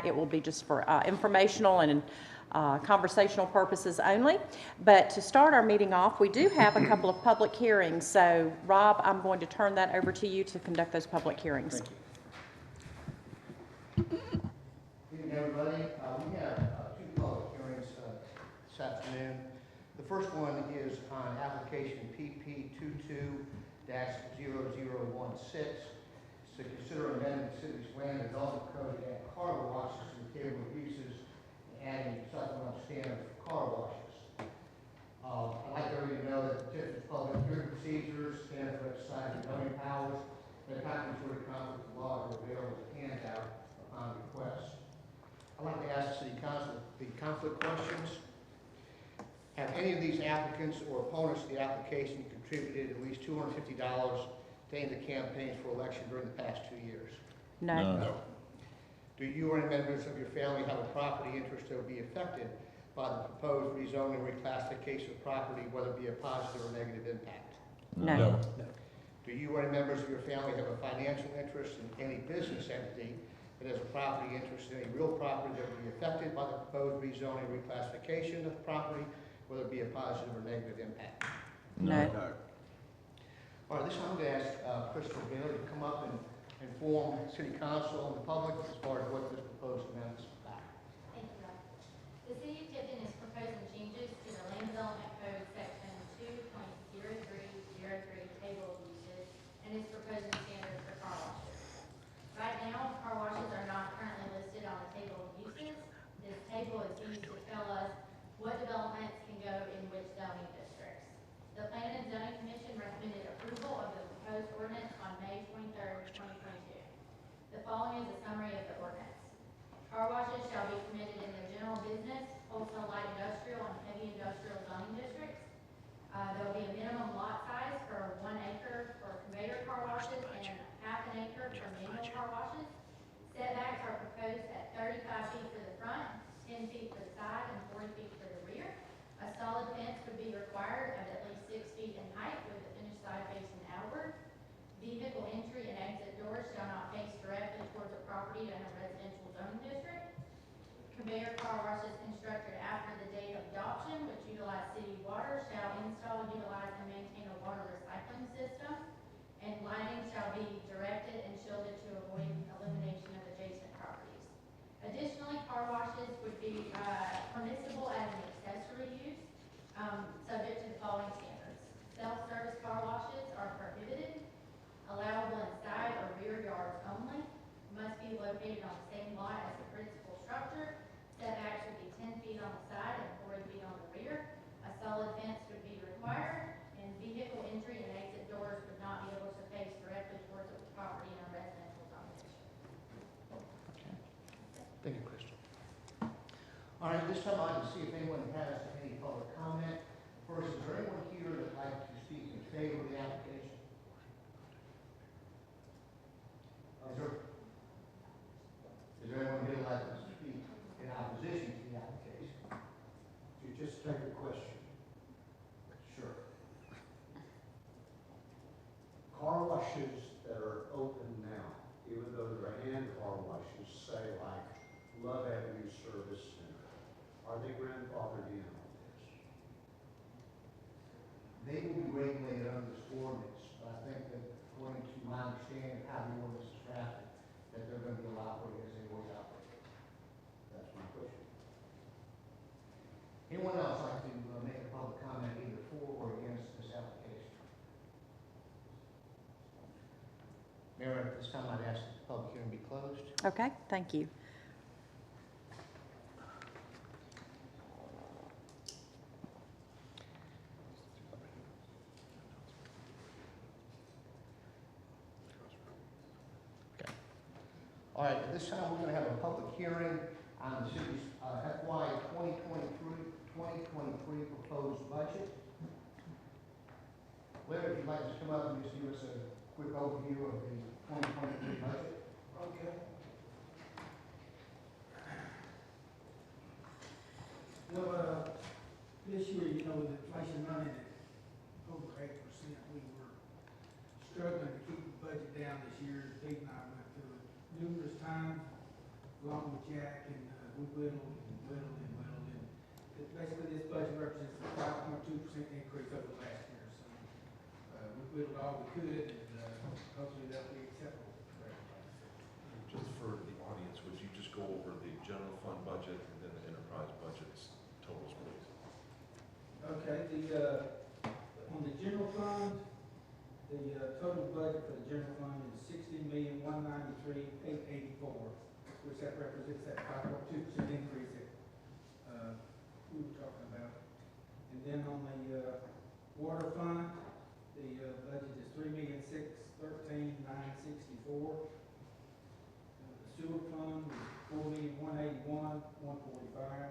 that. It will be just for informational and conversational purposes only. But to start our meeting off, we do have a couple of public hearings. So, Rob, I'm going to turn that over to you to conduct those public hearings. Thank you. Good evening, everybody. We have two public hearings this afternoon. The first one is on application PP 22-0016 to consider amending the city's land development code to add car washes to the table of uses and adding supplemental standards for car washes. I'd like everybody to know that the TIF is public hearing procedures, standard for exercising zoning powers, and copies for the conflict of law are available as a handout upon request. I'd like to ask the City Council the conflict questions. Have any of these applicants or opponents of the application contributed at least $250 to any of the campaigns for election during the past 2 years? No. No. Do you or any members of your family have a property interest that would be affected by the proposed rezoning or reclassification of property, whether it be a positive or negative impact? No. Do you or any members of your family have a financial interest in any business entity that has a property interest in any real property that would be affected by the proposed rezoning or reclassification of the property, whether it be a positive or negative impact? No. All right, this time I'm going to ask Crystal Bailey to come up and inform City Council and the public as far as what this proposed amendment is about. Thank you, Rob. The City of Tifton is proposing changes to the Land Development Code Section 2.0303 Table of Uses and is proposing standards for car washes. Right now, car washes are not currently listed on the Table of Uses. This table is used to tell us what developments can go in which zoning districts. The Planning and Zoning Commission recommended approval of the proposed ordinance on May 23rd, 2022. The following is a summary of the ordinance. Car washes shall be permitted in the general business, wholesale light industrial, and heavy industrial zoning districts. There will be a minimum lot size for 1 acre for conveyor car washes and half an acre for manual car washes. Setbacks are proposed at 35 feet for the front, 10 feet for the side, and 40 feet for the rear. A solid fence would be required of at least 6 feet in height with the finished side facing outward. Vehicle entry and exit doors shall not face directly towards the property in a residential zoning district. Conveyor car washes constructed after the date of adoption, which utilize city water, shall install, utilize, and maintain a water recycling system. And lighting shall be directed and shielded to avoid illumination of adjacent properties. Additionally, car washes would be permissible as an accessory use, subject to the following standards. Self-service car washes are prohibited, allowable in side or rear yards only, must be located on the same lot as the principal structure. Setback should be 10 feet on the side and 40 feet on the rear. A solid fence would be required, and vehicle entry and exit doors would not be able to face directly towards the property in a residential zone district. Thank you, Crystal. All right, this time I'd like to see if anyone has any public comment. First, is there anyone here that would like to speak in favor of the application? Is there anyone here that would like to speak in opposition to the application? You just take a question. Sure. Car washes that are open now, even though they're hand car washes, say like Love Avenue Service Center, are they grandfathered in on this? They will be regulated under this ordinance, but I think that according to my understanding of how the ordinance is drafted, that they're going to be allowed to as they always operate. That's my question. Anyone else like to make a public comment either for or against this application? Mayor, at this time I'd ask that the public hearing be closed. Okay, thank you. All right, at this time, we're going to have a public hearing on the city's FY 2023 proposed budget. Larry, if you'd like to come up and just give us a quick overview of the 2023 budget. Okay. This year, with inflation running at over 8%, we were struggling to keep the budget down this year. Pete and I went through it numerous times. along with Jack, and we whittled and whittled and whittled. And basically, this budget represents a 5.2% increase over last year. So we whittled all we could, and hopefully that'll be acceptable for everybody. Just for the audience, would you just go over the general fund budget and then the enterprise budget's totals, please? Okay, on the general fund, the total budget for the general fund is $60,193,884, which that represents that 5.2% increase that we were talking about. And then on the water fund, the budget is $3,613,964. The sewer fund is $4,181,145.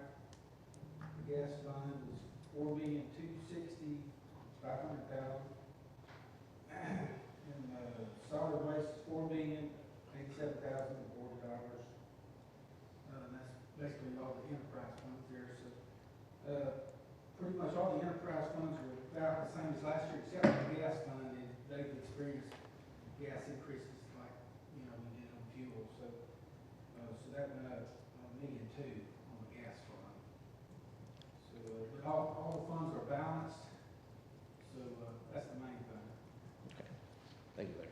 The gas fund is $4,260,500. And solid waste is $4,087,040. That's basically all the enterprise funds there. So pretty much all the enterprise funds are about the same as last year, except for the gas fund, and they've experienced gas increases like we did on fuel. So that went up $1.2 million on the gas fund. So but all the funds are balanced. So that's the main thing. Thank you, Larry.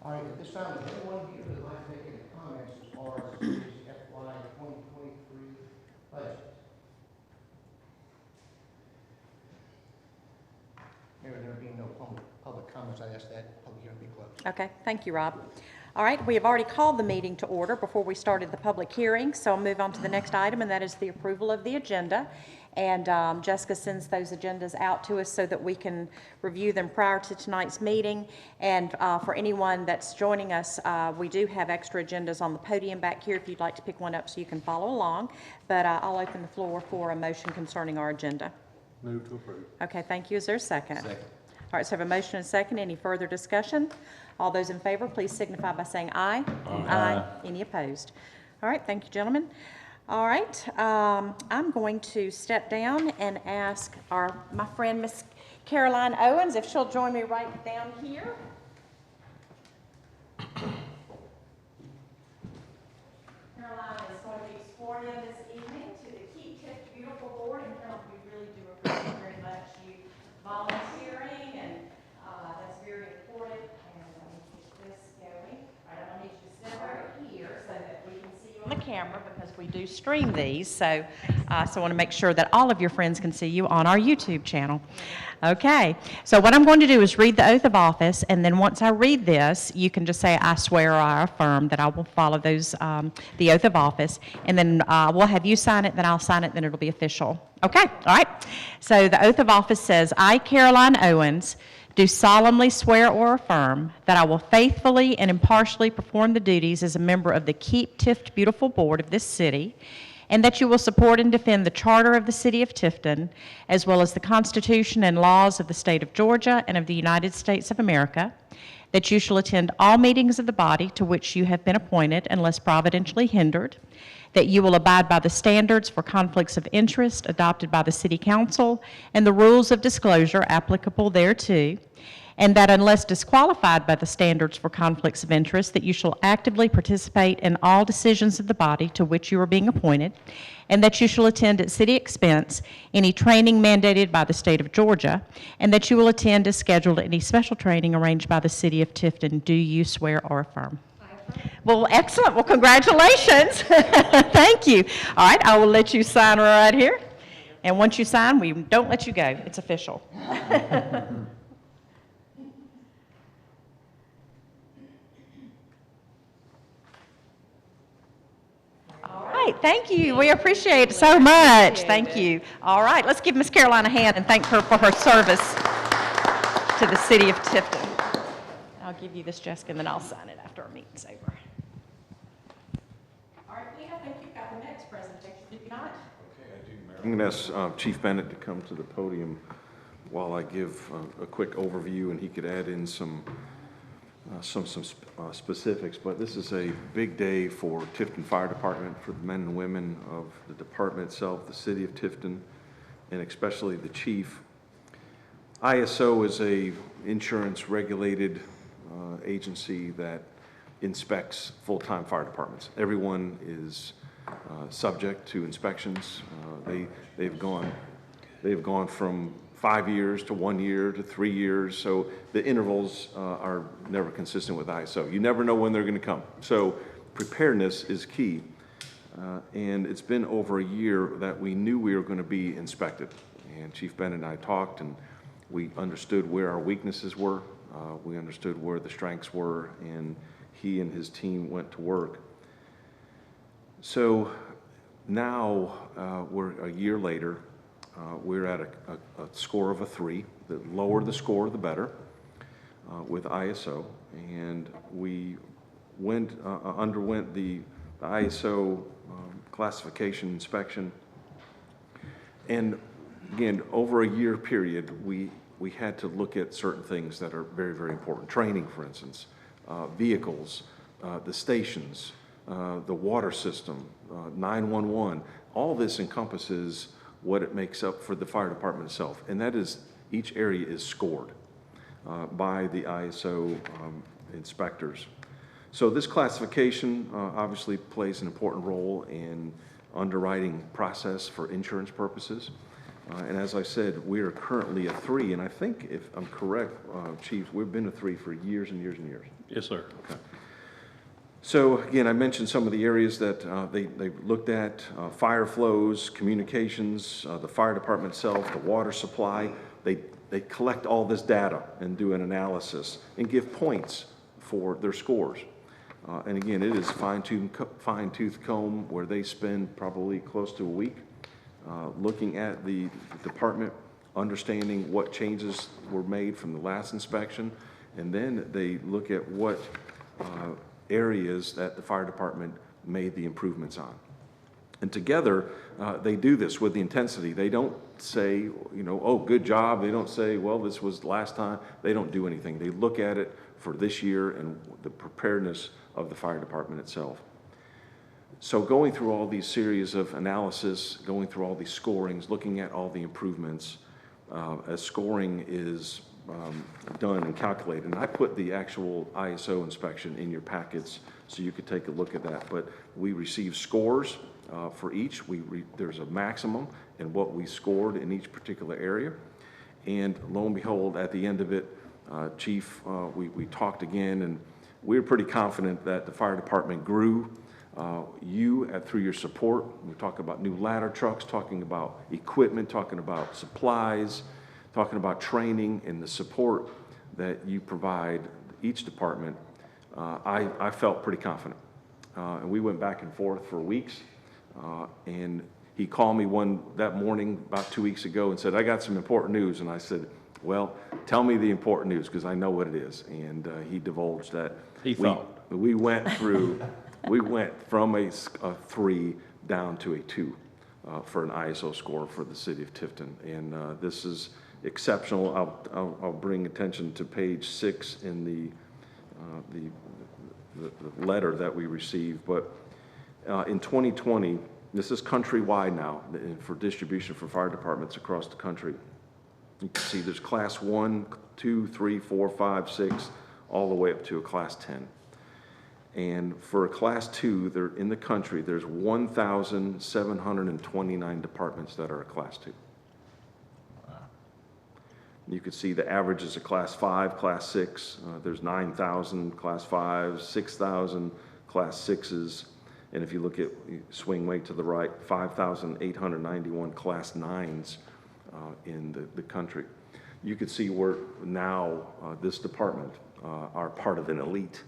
All right, at this time, does anyone here would like to make any comments as far as the city's FY 2023 budget? There being no public comments, I ask that public hearing be closed. Okay, thank you, Rob. All right, we have already called the meeting to order before we started the public hearing, so I'll move on to the next item, and that is the approval of the agenda. And Jessica sends those agendas out to us so that we can review them prior to tonight's meeting. And for anyone that's joining us, we do have extra agendas on the podium back here if you'd like to pick one up so you can follow along. But I'll open the floor for a motion concerning our agenda. Move to approve. Okay, thank you. Is there a second? Second. All right, so I have a motion and a second. Any further discussion? All those in favor, please signify by saying aye. Aye. Any opposed? All right, thank you, gentlemen. All right, I'm going to step down and ask my friend, Miss Caroline Owens, if she'll join me right down here. Caroline is going to be sworn in this evening to the Keep Tift Beautiful Board, and Carol, we really do appreciate very much you volunteering, and that's very important. And let me keep this going. All right, I'm going to need you to sit right here so that we can see you on the camera, because we do stream these. So I want to make sure that all of your friends can see you on our YouTube channel. Okay, so what I'm going to do is read the oath of office, and then once I read this, you can just say, I swear or I affirm that I will follow those, the oath of office, and then we'll have you sign it, then I'll sign it, then it'll be official. Okay, all right. So the oath of office says, I, Caroline Owens, do solemnly swear or affirm that I will faithfully and impartially perform the duties as a member of the Keep Tift Beautiful Board of this city, and that you will support and defend the Charter of the City of Tifton, as well as the Constitution and laws of the State of Georgia and of the United States of America, that you shall attend all meetings of the body to which you have been appointed unless providentially hindered, that you will abide by the standards for conflicts of interest adopted by the City Council and the rules of disclosure applicable thereto, and that unless disqualified by the standards for conflicts of interest, that you shall actively participate in all decisions of the body to which you are being appointed, and that you shall attend at city expense any training mandated by the state of Georgia, and that you will attend as scheduled any special training arranged by the City of Tifton. Do you swear or affirm? Well, excellent. Well, congratulations. Thank you. All right, I will let you sign right here. And once you sign, we don't let you go. It's official. All right, thank you. We appreciate it so much. Thank you. All right, let's give Miss Caroline a hand and thank her for her service to the City of Tifton. I'll give you this, Jessica, and then I'll sign it after our meeting's over. All right, Leah, I think you've got the next presentation, do you not? Okay, I do, Mayor. I'm going to ask Chief Bennett to come to the podium while I give a quick overview, and he could add in some specifics. But this is a big day for Tifton Fire Department, for the men and women of the department itself, the city of Tifton, and especially the chief. ISO is a insurance regulated agency that inspects full-time fire departments. Everyone is subject to inspections. They've gone from 5 years to 1 year to 3 years, so the intervals are never consistent with ISO. You never know when they're going to come. So preparedness is key, and it's been over a year that we knew we were going to be inspected. And Chief Bennett and I talked, and we understood where our weaknesses were. We understood where the strengths were, and he and his team went to work. So now we're a year later. We're at a score of a 3. The lower the score, the better, with ISO. And we underwent the ISO classification inspection. And again, over a year period, we had to look at certain things that are very, very important. Training, for instance, vehicles, the stations, the water system, 911. All this encompasses what it makes up for the fire department itself. And that is, each area is scored by the ISO inspectors. So this classification obviously plays an important role in underwriting process for insurance purposes. And as I said, we are currently a 3, and I think, if I'm correct, Chief, we've been a 3 for years and years and years. Yes, sir. Okay. So again, I mentioned some of the areas that they looked at: fire flows, communications, the fire department itself, the water supply. They collect all this data and do an analysis and give points for their scores. And again, it is fine-tooth comb, where they spend probably close to a week looking at the department, understanding what changes were made from the last inspection, and then they look at what areas that the fire department made the improvements on. And together, they do this with the intensity. They don't say, oh, good job. They don't say, well, this was last time. They don't do anything. They look at it for this year and the preparedness of the fire department itself. So going through all these series of analysis, going through all these scorings, looking at all the improvements, as scoring is done and calculated. And I put the actual ISO inspection in your packets so you could take a look at that. But we receive scores for each. There's a maximum in what we scored in each particular area. And lo and behold, at the end of it, Chief, we talked again, and we were pretty confident that the fire department grew. Through your support, we talk about new ladder trucks, talking about equipment, talking about supplies, talking about training, and the support that you provide each department. I felt pretty confident. And we went back and forth for weeks. And he called me that morning about 2 weeks ago and said, I got some important news. And I said, well, tell me the important news, because I know what it is. And he divulged that we went from a 3 down to a 2 for an ISO score for the city of Tifton. And this is exceptional. I'll bring attention to page 6 in the letter that we received. But in 2020, this is countrywide now for distribution for fire departments across the country. You can see there's class 1, 2, 3, 4, 5, 6, all the way up to a class 10. And for a class 2, in the country, there's 1,729 departments that are a class 2. You can see the average is a class 5, class 6. There's 9,000 class 5s, 6,000 class 6s. And if you look at, swing way to the right, 5,891 class 9s in the country. You can see where now this department are part of an elite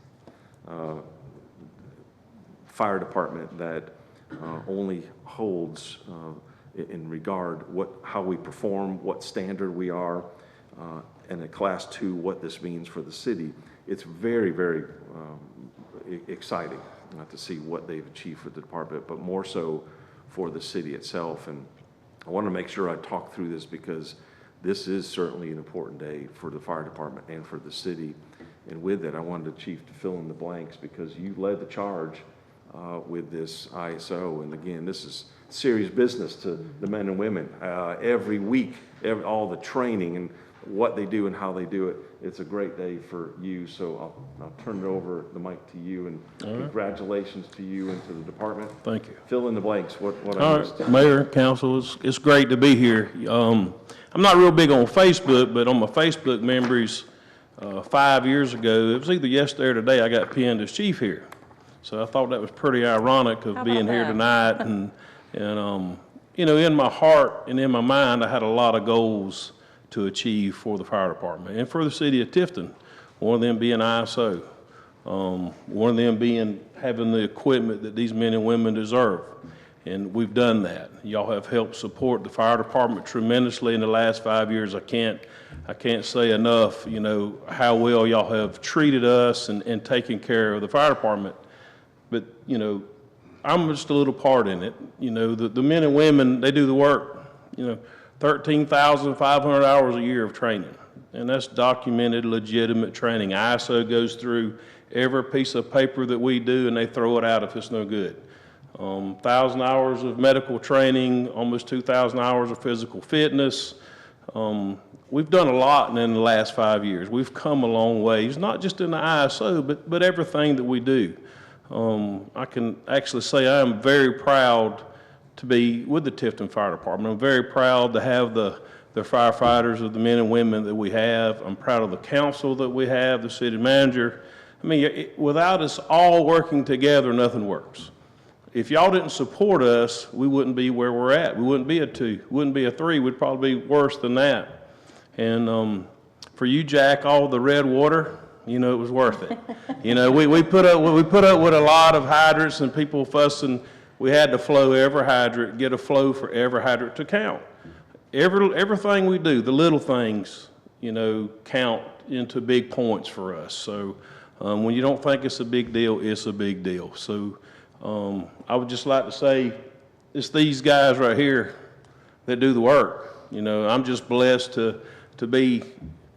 fire department that only holds in regard how we perform, what standard we are, and a class 2, what this means for the city. It's very, very exciting to see what they've achieved for the department, but more so for the city itself. And I want to make sure I talk through this, because this is certainly an important day for the fire department and for the city. And with it, I wanted the chief to fill in the blanks, because you led the charge with this ISO. And again, this is serious business to the men and women. Every week, all the training, and what they do and how they do it. It's a great day for you, so I'll turn it over, the mic to you, and congratulations to you and to the department. Thank you. Fill in the blanks, what I All missed. right, Mayor, Council, it's great to be here. I'm not real big on Facebook, but on my Facebook memories, 5 years ago, it was either yesterday or today, I got pinned as chief here. So I thought that was pretty ironic of How being about here that? tonight. And you know, in my heart and in my mind, I had a lot of goals to achieve for the fire department and for the city of Tifton. One of them being ISO. One of them being having the equipment that these men and women deserve. And we've done that. Y'all have helped support the fire department tremendously in the last 5 years. I can't say enough, you know, how well y'all have treated us and taken care of the fire department. But, you know, I'm just a little part in it. You know, the men and women, they do the work, you know, 13,500 hours a year of training. And that's documented, legitimate training. ISO goes through every piece of paper that we do, and they throw it out if it's no good. 1,000 hours of medical training, almost 2,000 hours of physical fitness. We've done a lot in the last 5 years. We've come a long ways, not just in the ISO, but everything that we do. I can actually say I am very proud to be with the Tifton Fire Department. I'm very proud to have the firefighters, of the men and women that we have. I'm proud of the council that we have, the city manager. I mean, without us all working together, nothing works. If y'all didn't support us, we wouldn't be where we're at. We wouldn't be a 2, we wouldn't be a 3, we'd probably be worse than that. And for you, Jack, all the red water, you know, it was worth it. You know, we put up with a lot of hydrants and people fussing. We had to flow every hydrant, get a flow for every hydrant to count. Everything we do, the little things, you know, count into big points for us. So when you don't think it's a big deal, it's a big deal. So I would just like to say, it's these guys right here that do the work. You know, I'm just blessed to be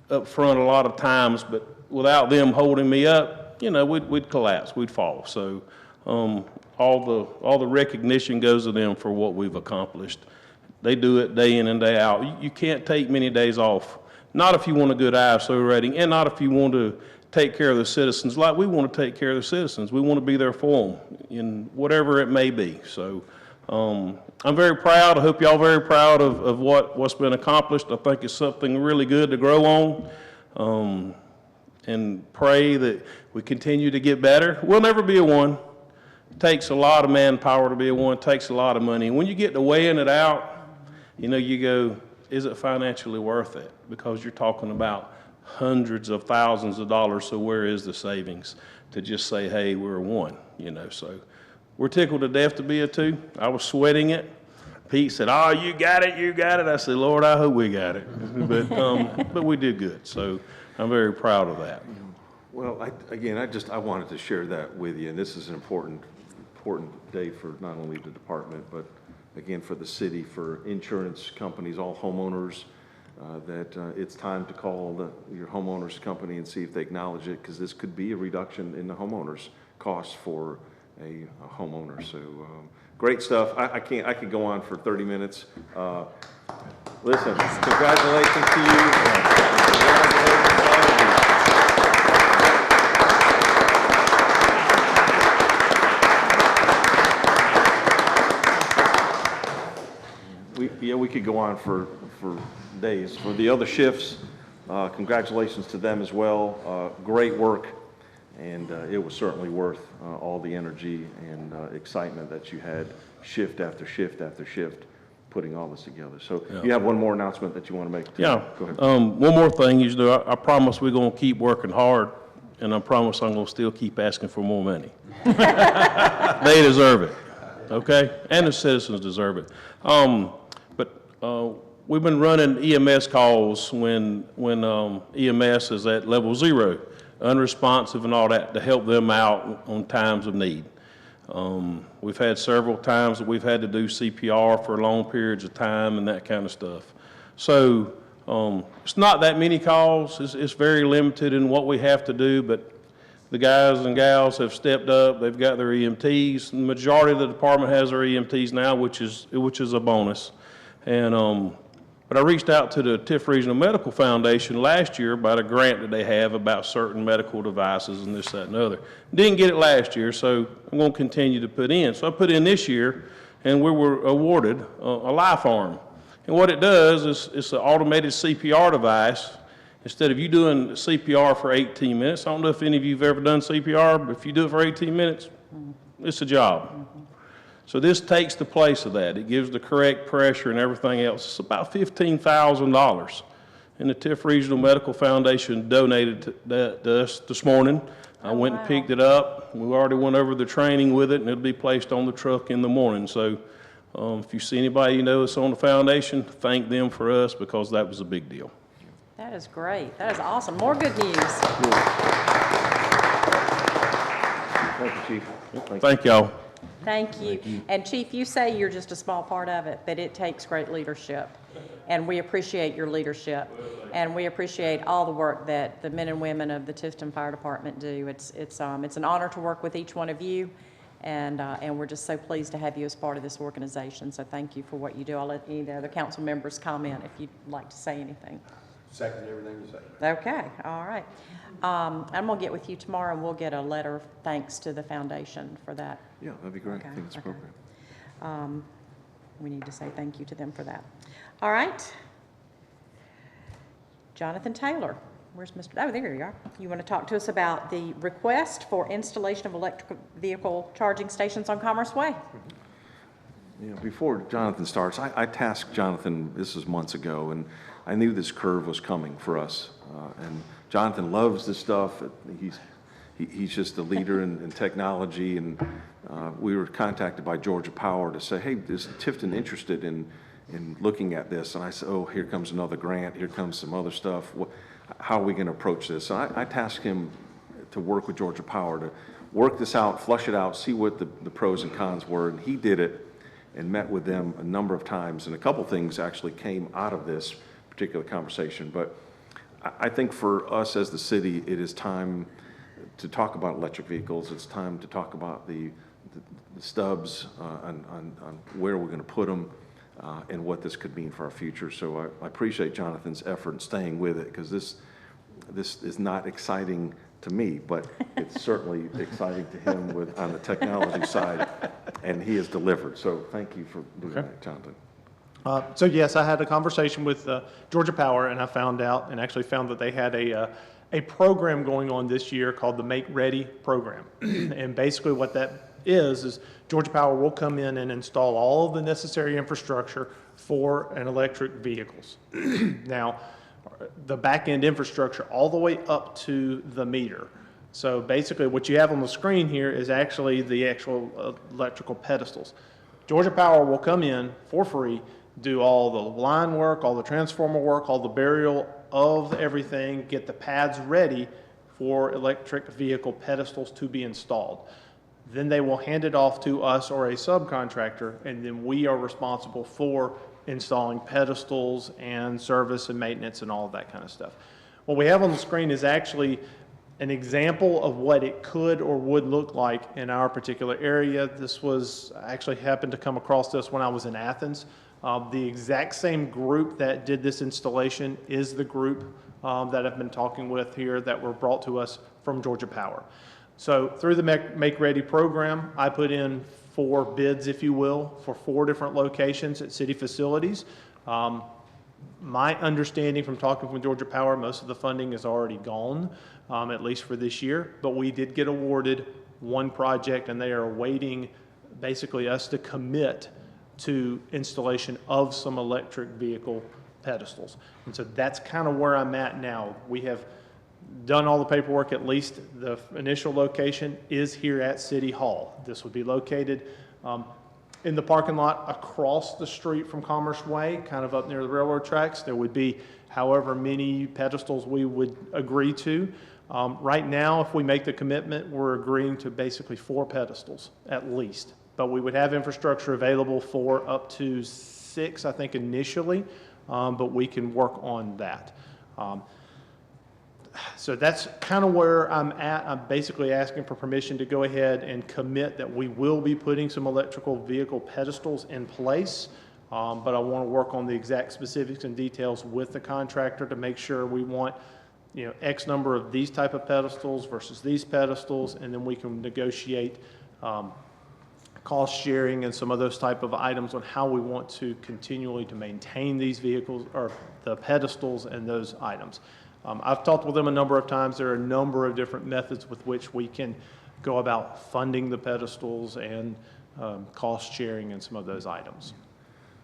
up front a lot of times, but without them holding me up, you know, we'd collapse, we'd fall. So all the recognition goes to them for what we've accomplished. They do it day in and day out. You can't take many days off, not if you want a good ISO rating, and not if you want to take care of the citizens like we want to take care of the citizens. We want to be there for them in whatever it may be. So I'm very proud. I hope y'all very proud of what's been accomplished. I think it's something really good to grow on, and pray that we continue to get better. We'll never be a 1. It takes a lot of manpower to be a 1. It takes a lot of money. And when you get to weighing it out, you know, you go, is it financially worth it? Because you're talking about hundreds of thousands of dollars, so where is the savings to just say, hey, we're a 1, you know? So we're tickled to death to be a 2. I was sweating it. Pete said, oh, you got it, you got it. I said, Lord, I hope we got it. But we did good, so I'm very proud of that. Well, I wanted to share that with you, and this is an important day for not only the department, but again, for the city, for insurance companies, all homeowners, that it's time to call your homeowner's company and see if they acknowledge it, because this could be a reduction in the homeowner's costs for a homeowner. So great stuff. I could go on for 30 minutes. Listen, congratulations to you. Congratulations to all of you. We could go on for days. For the other shifts, congratulations to them as well. Great work, and it was certainly worth all the energy and excitement that you had shift after shift after shift putting all this together. So you have one more announcement that you want to make? Yeah. Go ahead. One more thing, I promise we're going to keep working hard, and I promise I'm going to still keep asking for more money. They deserve it, okay? And the citizens deserve it. We've been running EMS calls when EMS is at level 0, unresponsive and all that, to help them out on times of need. We've had several times that we've had to do CPR for long periods of time and that kind of stuff. So it's not that many calls. It's very limited in what we have to do, but the guys and gals have stepped up. They've got their EMTs. The majority of the department has their EMTs now, which is a bonus. And But I reached out to the Tift Regional Medical Foundation last year about a grant that they have about certain medical devices and this, that, and the other. Didn't get it last year, so I'm going to continue to put in. So I put in this year, and we were awarded a life arm. And what it does is it's an automated CPR device. Instead of you doing CPR for 18 minutes, I don't know if any of you have ever done CPR, but if you do it for 18 minutes, it's a job. So this takes the place of that. It gives the correct pressure and everything else. It's about $15,000. And the Tift Regional Medical Foundation donated that to us this morning. I went and picked it up. We already went over the training with it, and it'll be placed on the truck in the morning. So if you see anybody you know that's on the foundation, thank them for us, because that was a big deal. That is great. That is awesome. More good news. Thank you, Chief. Thank y'all. Thank you. And Chief, you say you're just a small part of it, but it takes great leadership. And we appreciate your leadership. And we appreciate all the work that the men and women of the Tifton Fire Department do. It's an honor to work with each one of you. And we're just so pleased to have you as part of this organization. So thank you for what you do. I'll let any of the other council members comment if you'd like to say anything. Second everything you say. Okay, all right. I'm going to get with you tomorrow, and we'll get a letter of thanks to the foundation for that. Yeah, that'd be great. Okay, I think it's okay. appropriate. We need to say thank you to them for that. All right. Jonathan Taylor, where's Mr., oh, there you are. You want to talk to us about the request for installation of electric vehicle charging stations on Commerce Way? You know, before Jonathan starts, I tasked Jonathan, this was months ago, and I knew this curve was coming for us. And Jonathan loves this stuff. He's just a leader in technology, and we were contacted by Georgia Power to say, hey, is Tifton interested in looking at this? And I said, oh, here comes another grant, here comes some other stuff. How are we going to approach this? So I tasked him to work with Georgia Power to work this out, flush it out, see what the pros and cons were, and he did it and met with them a number of times, and a couple things actually came out of this particular conversation. But I think for us as the city, it is time to talk about electric vehicles. It's time to talk about the stubs on where we're going to put them and what this could mean for our future. So I appreciate Jonathan's effort in staying with it, because this is not exciting to me, but it's certainly exciting to him on the technology side, and he has delivered. So thank you for doing that, Jonathan. So yes, I had a conversation with Georgia Power, and I found that they had a program going on this year called the Make Ready program. And basically what that is Georgia Power will come in and install all of the necessary infrastructure for an electric vehicles. Now, the back-end infrastructure all the way up to the meter. So basically what you have on the screen here is actually the actual electrical pedestals. Georgia Power will come in for free, do all the line work, all the transformer work, all the burial of everything, get the pads ready for electric vehicle pedestals to be installed. Then they will hand it off to us or a subcontractor, and then we are responsible for installing pedestals and service and maintenance and all of that kind of stuff. What we have on the screen is actually an example of what it could or would look like in our particular area. I actually happened to come across this when I was in Athens. The exact same group that did this installation is the group that I've been talking with here that were brought to us from Georgia Power. So through the Make Ready program, I put in 4 bids, if you will, for 4 different locations at city facilities. My understanding from talking with Georgia Power, most of the funding is already gone, at least for this year, but we did get awarded 1 project, and they are awaiting basically us to commit to installation of some electric vehicle pedestals. And so that's kind of where I'm at now. We have done all the paperwork. At least the initial location is here at City Hall. This would be located in the parking lot across the street from Commerce Way, kind of up near the railroad tracks. There would be however many pedestals we would agree to. Right now, if we make the commitment, we're agreeing to basically 4 pedestals at least. But we would have infrastructure available for up to 6, I think, initially, but we can work on that. So that's kind of where I'm at. I'm basically asking for permission to go ahead and commit that we will be putting some electrical vehicle pedestals in place. but I want to work on the exact specifics and details with the contractor to make sure we want, X number of these type of pedestals versus these pedestals, and then we can negotiate cost sharing and some of those type of items on how we want to continually to maintain these vehicles or the pedestals and those items. I've talked with them a number of times. There are a number of different methods with which we can go about funding the pedestals and cost sharing and some of those items.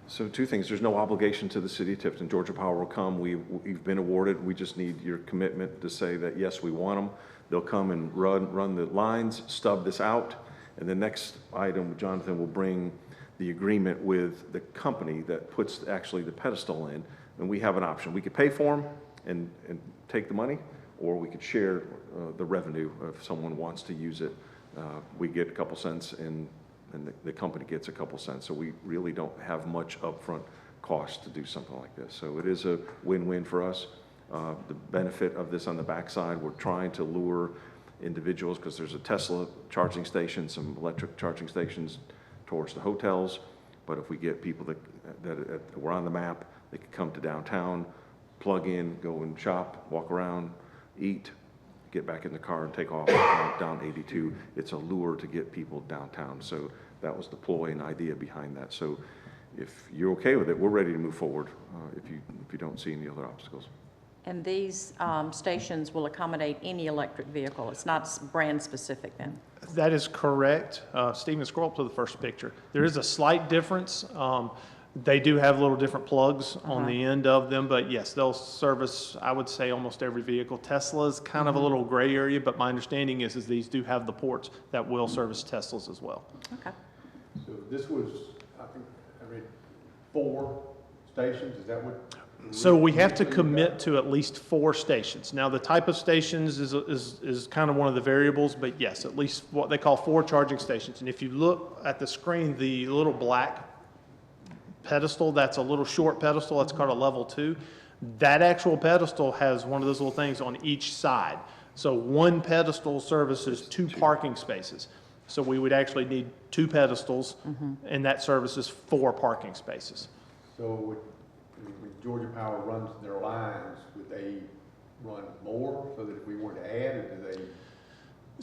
So two things, there's no obligation to the city of Tifton. Georgia Power will come, we've been awarded, we just need your commitment to say that, yes, we want them. They'll come and run the lines, stub this out, and the next item, Jonathan will bring the agreement with the company that puts actually the pedestal in, and we have an option. We could pay for them and take the money, or we could share the revenue if someone wants to use it. We get a couple cents and the company gets a couple cents. So we really don't have much upfront cost to do something like this. So it is a win-win for us. The benefit of this on the backside, we're trying to lure individuals because there's a Tesla charging station, some electric charging stations towards the hotels. But if we get people that were on the map, they could come to downtown, plug in, go and shop, walk around, eat, get back in the car and take off down 82. It's a lure to get people downtown. So that was the ploy and idea behind that. So if you're okay with it, we're ready to move forward if you don't see any other obstacles. And these stations will accommodate any electric vehicle. It's not brand specific then? That is correct. Stephen, scroll up to the first picture. There is a slight difference. They do have little different plugs on the end of them, but yes, they'll service, I would say, almost every vehicle. Tesla's kind of a little gray area, but my understanding is these do have the ports that will service Teslas as well. Okay. So this was, I think, I read 4 stations, is that what? So we have to commit to at least 4 stations. Now, the type of stations is kind of one of the variables, but yes, at least what they call 4 charging stations. And if you look at the screen, the little black pedestal, that's a little short pedestal, that's called a level 2. That actual pedestal has one of those little things on each side. So one pedestal services 2 parking spaces. So we would actually need 2 pedestals, and that services 4 parking spaces. So when Georgia Power runs their lines, would they run more so that if we wanted to add, or do they,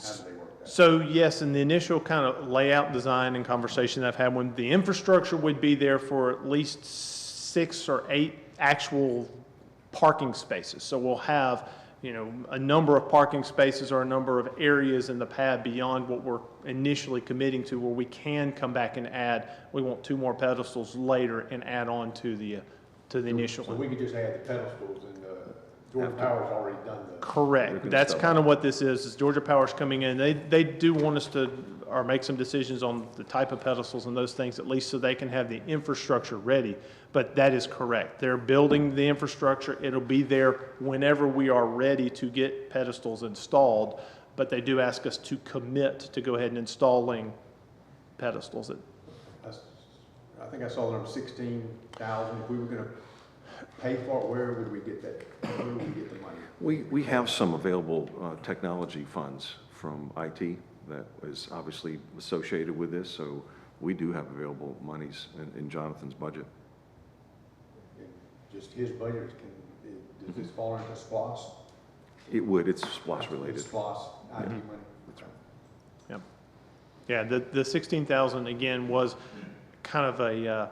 how do they work that? So yes, in the initial kind of layout design and conversation I've had, when the infrastructure would be there for at least 6 or 8 actual parking spaces. So we'll have, a number of parking spaces or a number of areas in the pad beyond what we're initially committing to, where we can come back and add. We want 2 more pedestals later and add on to the initial So one. we could just add the pedestals, and Georgia Power's already done the. Correct. That's kind of what this is Georgia Power's coming in. They do want us to, or make some decisions on the type of pedestals and those things, at least so they can have the infrastructure ready. But that is correct. They're building the infrastructure. It'll be there whenever we are ready to get pedestals installed. But they do ask us to commit to go ahead and installing pedestals. I think I saw the number 16,000. If we were going to pay for it, where would we get that? Where would we get the money? We have some available technology funds from IT that is obviously associated with this, so we do have available monies in Jonathan's budget. Just his budget, does this fall into SPLOS? It would, it's SPLOST related. SPLOS, IT money? Yep. Yeah, the 16,000 again was kind of a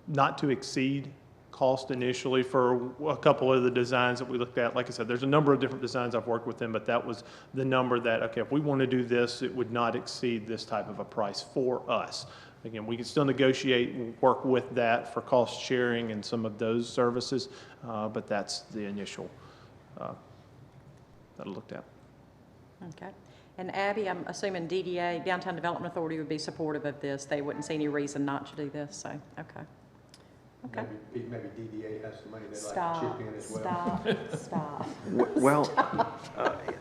not to exceed cost initially for a couple of the designs that we looked at. Like I said, there's a number of different designs I've worked with them, but that was the number that, okay, if we want to do this, it would not exceed this type of a price for us. Again, we can still negotiate and work with that for cost sharing and some of those services, but that's the initial that I looked at. Okay. And Abby, I'm assuming DDA, Downtown Development Authority, would be supportive of this. They wouldn't see any reason not to do this, so, okay. Okay. Maybe DDA has some money they'd like to chip in as well. Stop. Well,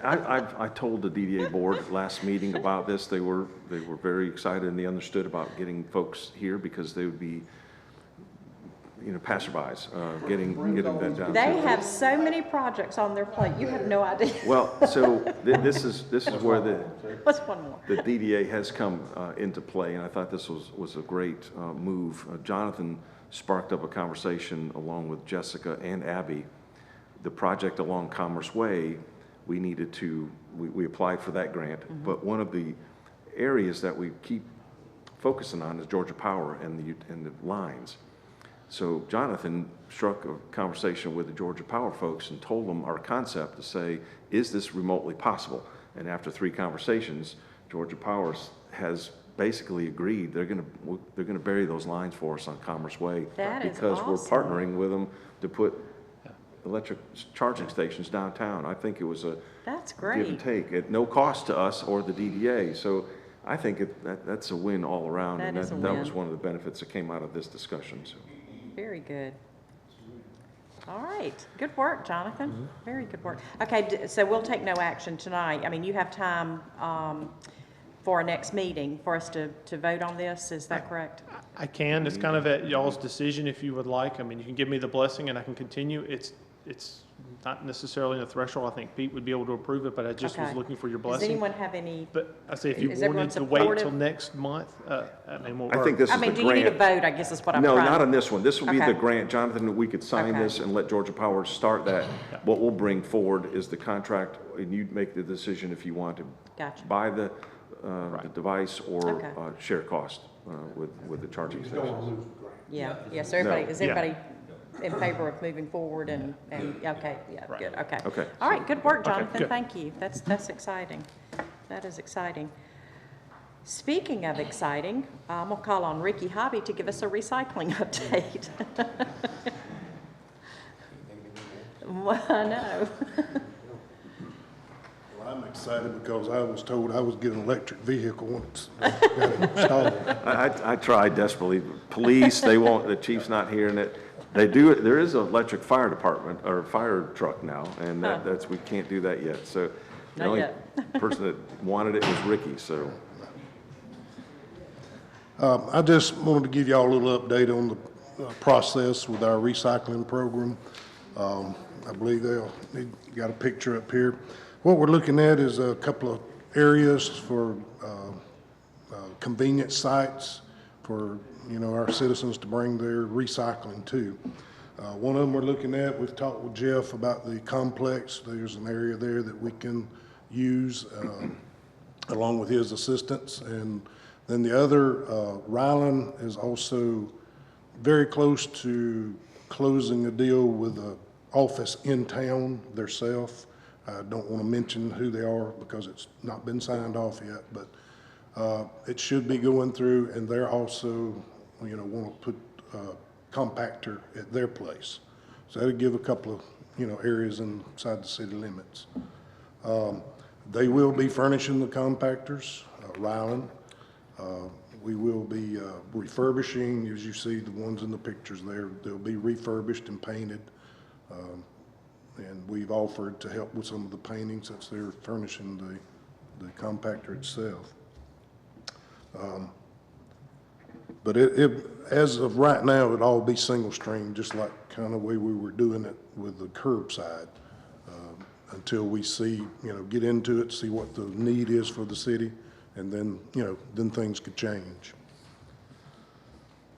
I told the DDA board last meeting about this. They were very excited, and they understood about getting folks here because they would be passerbys, getting that down. They to- have so many projects on their plate, you have no idea. Well, so this is where What's one more? the DDA has come into play, and I thought this was a great move. Jonathan sparked up a conversation along with Jessica and Abby. The project along Commerce Way, we applied for that grant, but one of the areas that we keep focusing on is Georgia Power and the lines. So Jonathan struck a conversation with the Georgia Power folks and told them our concept to say, is this remotely possible? And after 3 conversations, Georgia Power has basically agreed they're gonna bury those lines for us on Commerce Way. That is because we're awesome. partnering with them to put electric charging stations downtown. I think it was a That's give and great. take at no cost to us or the DDA. So I think that's a win all around. That And is a that was win. one of the benefits that came out of this discussion, so. Very good. All right, good work, Jonathan. Very good work. Okay, so we'll take no action tonight. I mean, you have time for our next meeting for us to vote on this, is that correct? I can, it's kind of at y'all's decision if you would like. I mean, you can give me the blessing and I can continue. It's not necessarily in the threshold. I think Pete would be able to approve it, but I just was Okay. looking for your Does blessing. anyone have any, But I say if you Is everyone wanted to wait till supportive? next month, I mean, we'll. I think this I is the mean, do you need a grant. vote, I guess is what I'm No, trying. not on this one. This will be the Okay. grant. Jonathan, we could sign Okay. this and let Georgia Power start that. What we'll bring forward is the contract, and you make the decision if you want to Gotcha. buy the device or Okay. share cost with the charging stations. Yeah, so everybody, No. is everybody in favor of moving forward and, okay, yeah, Right. good, okay. Okay. All right, good work, Jonathan, good. thank you. That's exciting. That is exciting. Speaking of exciting, I'm gonna call on Ricky Hobby to give us a recycling update. Well, I know. Well, I'm excited because I was told I was getting an electric vehicle once I got it installed. I tried desperately. Police, they won't, the chief's not hearing it. They do, there is an electric fire department, or fire truck now, and that's, we can't do that yet, so. The Not only yet. person that wanted it was Ricky, so. I just wanted to give y'all a little update on the process with our recycling program. I believe you got a picture up here. What we're looking at is a couple of areas for convenience sites for, our citizens to bring their recycling to. One of them we're looking at, we've talked with Jeff about the complex. There's an area there that we can use along with his assistants. And then the other, Ryland is also very close to closing a deal with an office in town theirself. I don't want to mention who they are because it's not been signed off yet, but it should be going through, and they're also, want to put a compactor at their place. So that'll give a couple of, areas inside the city limits. They will be furnishing the compactors, Ryland. We will be refurbishing, as you see the ones in the pictures there. They'll be refurbished and painted. And we've offered to help with some of the painting since they're furnishing the compactor itself. But as of right now, it'd all be single stream, just like kind of way we were doing it with the curbside. Until we see, get into it, see what the need is for the city, and then, then things could change.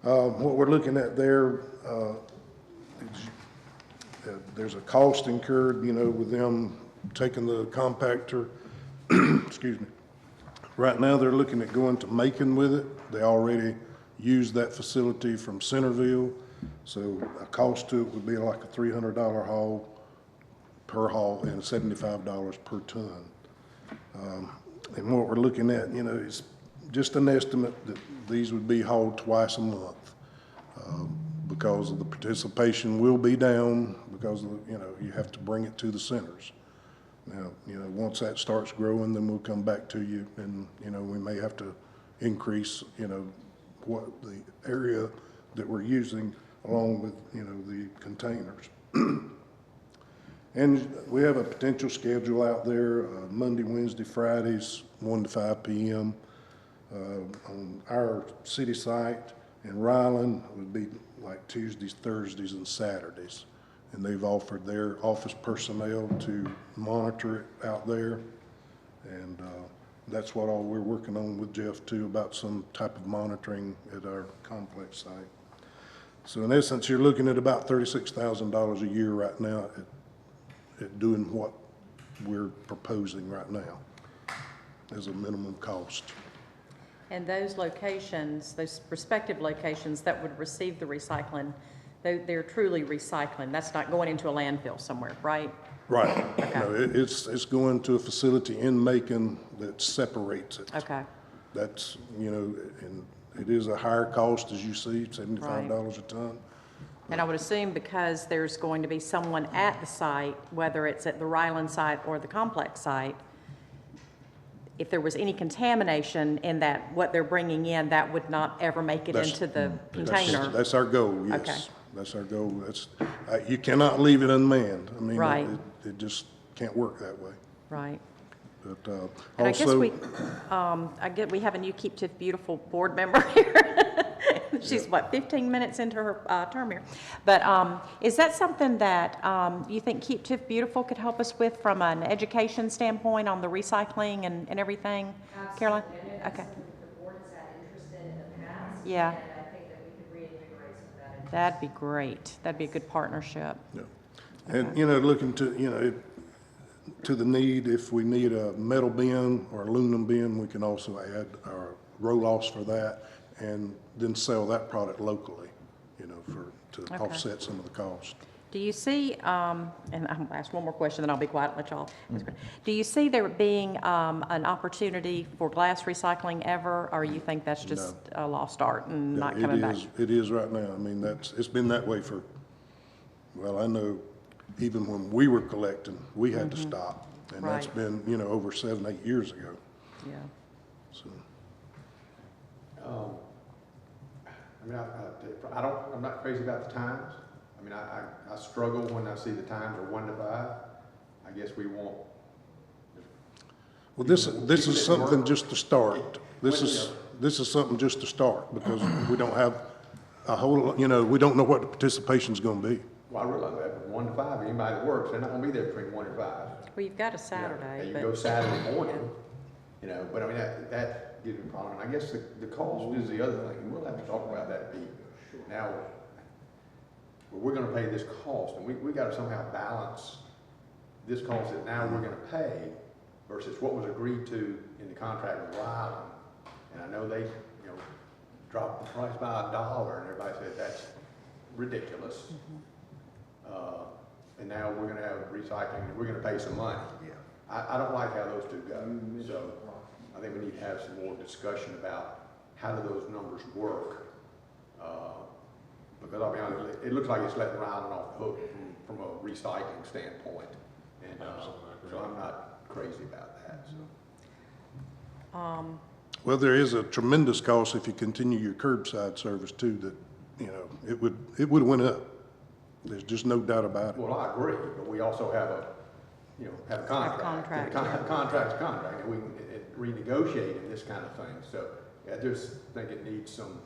What we're looking at there, there's a cost incurred, with them taking the compactor, excuse me. Right now, they're looking at going to Macon with it. They already use that facility from Centerville, so a cost to it would be like a $300 haul per haul and $75 per ton. And what we're looking at, is just an estimate that these would be hauled twice a month. Because of the participation will be down because of, you have to bring it to the centers. Now, once that starts growing, then we'll come back to you and, we may have to increase, what the area that we're using along with, the containers. And we have a potential schedule out there, Monday, Wednesday, Fridays, 1 to 5 p.m. On our city site. And Ryland would be like Tuesdays, Thursdays, and Saturdays. And they've offered their office personnel to monitor it out there. And that's what all we're working on with Jeff too, about some type of monitoring at our complex site. So in essence, you're looking at about $36,000 a year right now at doing what we're proposing right now as a minimum cost. And those locations, those respective locations that would receive the recycling, they're truly recycling. That's not going into a landfill somewhere, right? Right. Okay. No, it's going to a facility in Macon that separates it. Okay, That's, you know, and it is a higher cost, as you see, $75 a ton. and I would assume because there's going to be someone at the site, whether it's at the Ryland site or the complex site, if there was any contamination in that, what they're bringing in, that would not ever make it That's- into the container. That's our goal, yes. Okay. That's our goal. You cannot leave it unmanned. I mean, Right. it just can't work that way. Right. But And I guess also, we have a new Keep Tiff Beautiful board member here. She's, what, 15 minutes into her term here. But is that something that you think Keep Tiff Beautiful could help us with from an education standpoint on the recycling and everything? Caroline? Absolutely. I know that's Okay. something that the board has had interest in the past. Yeah. And I think that we could reinvigorate some of that interest. That'd be great. That'd be a good partnership. yeah. And, you know, looking to, you know, to the need, if we need a metal bin or aluminum bin, we can also add our roll-offs for that and then sell that product locally, you know, to Okay. offset some of the cost. Do you see, and I'm going to ask one more question, then I'll be quiet and let y'all. Do you see there being an opportunity for glass recycling ever, or you think that's just a lost art and Yeah, not coming back? It is right now. I mean, it's been that way for, well, I know even when we were collecting, we had to stop. And that's Right. been, you know, over 7, 8 years ago, Yeah. so. I mean, I'm not crazy about the times. I mean, I struggle when I see the times are 1 to 5. I guess we want. Well, this is something just to start. This is something just to start, because we don't have a whole, you know, we don't know what the participation's gonna be. Well, I realize that, but 1 to 5, anybody that works, they're not gonna be there between 1 and 5. Well, you've got a You know, Saturday, You but. go Saturday morning, you know, but I mean, that gives me a problem. And I guess the cost is the other thing, and we'll have to talk about that, Pete. Now, we're gonna pay this cost, and we gotta somehow balance this cost that now we're gonna pay versus what was agreed to in the contract with Ryland. And I know they, you know, dropped the price by $1, and everybody said that's ridiculous. And now we're gonna have recycling, and we're gonna pay some money. Yeah. I don't like how those two go, so I think we need to have some more discussion about how do those numbers work? Because I'll be honest, it looks like it's letting Ryland off the hook from a recycling standpoint. And so I'm not crazy about that, so. Well, there is a tremendous cost if you continue your curbside service too, that, you know, it would went up. There's just no doubt about it. Well, I agree, but we also have a contract. contract, And contract's a contract, and we can renegotiate and this kind of thing. So I just think it needs some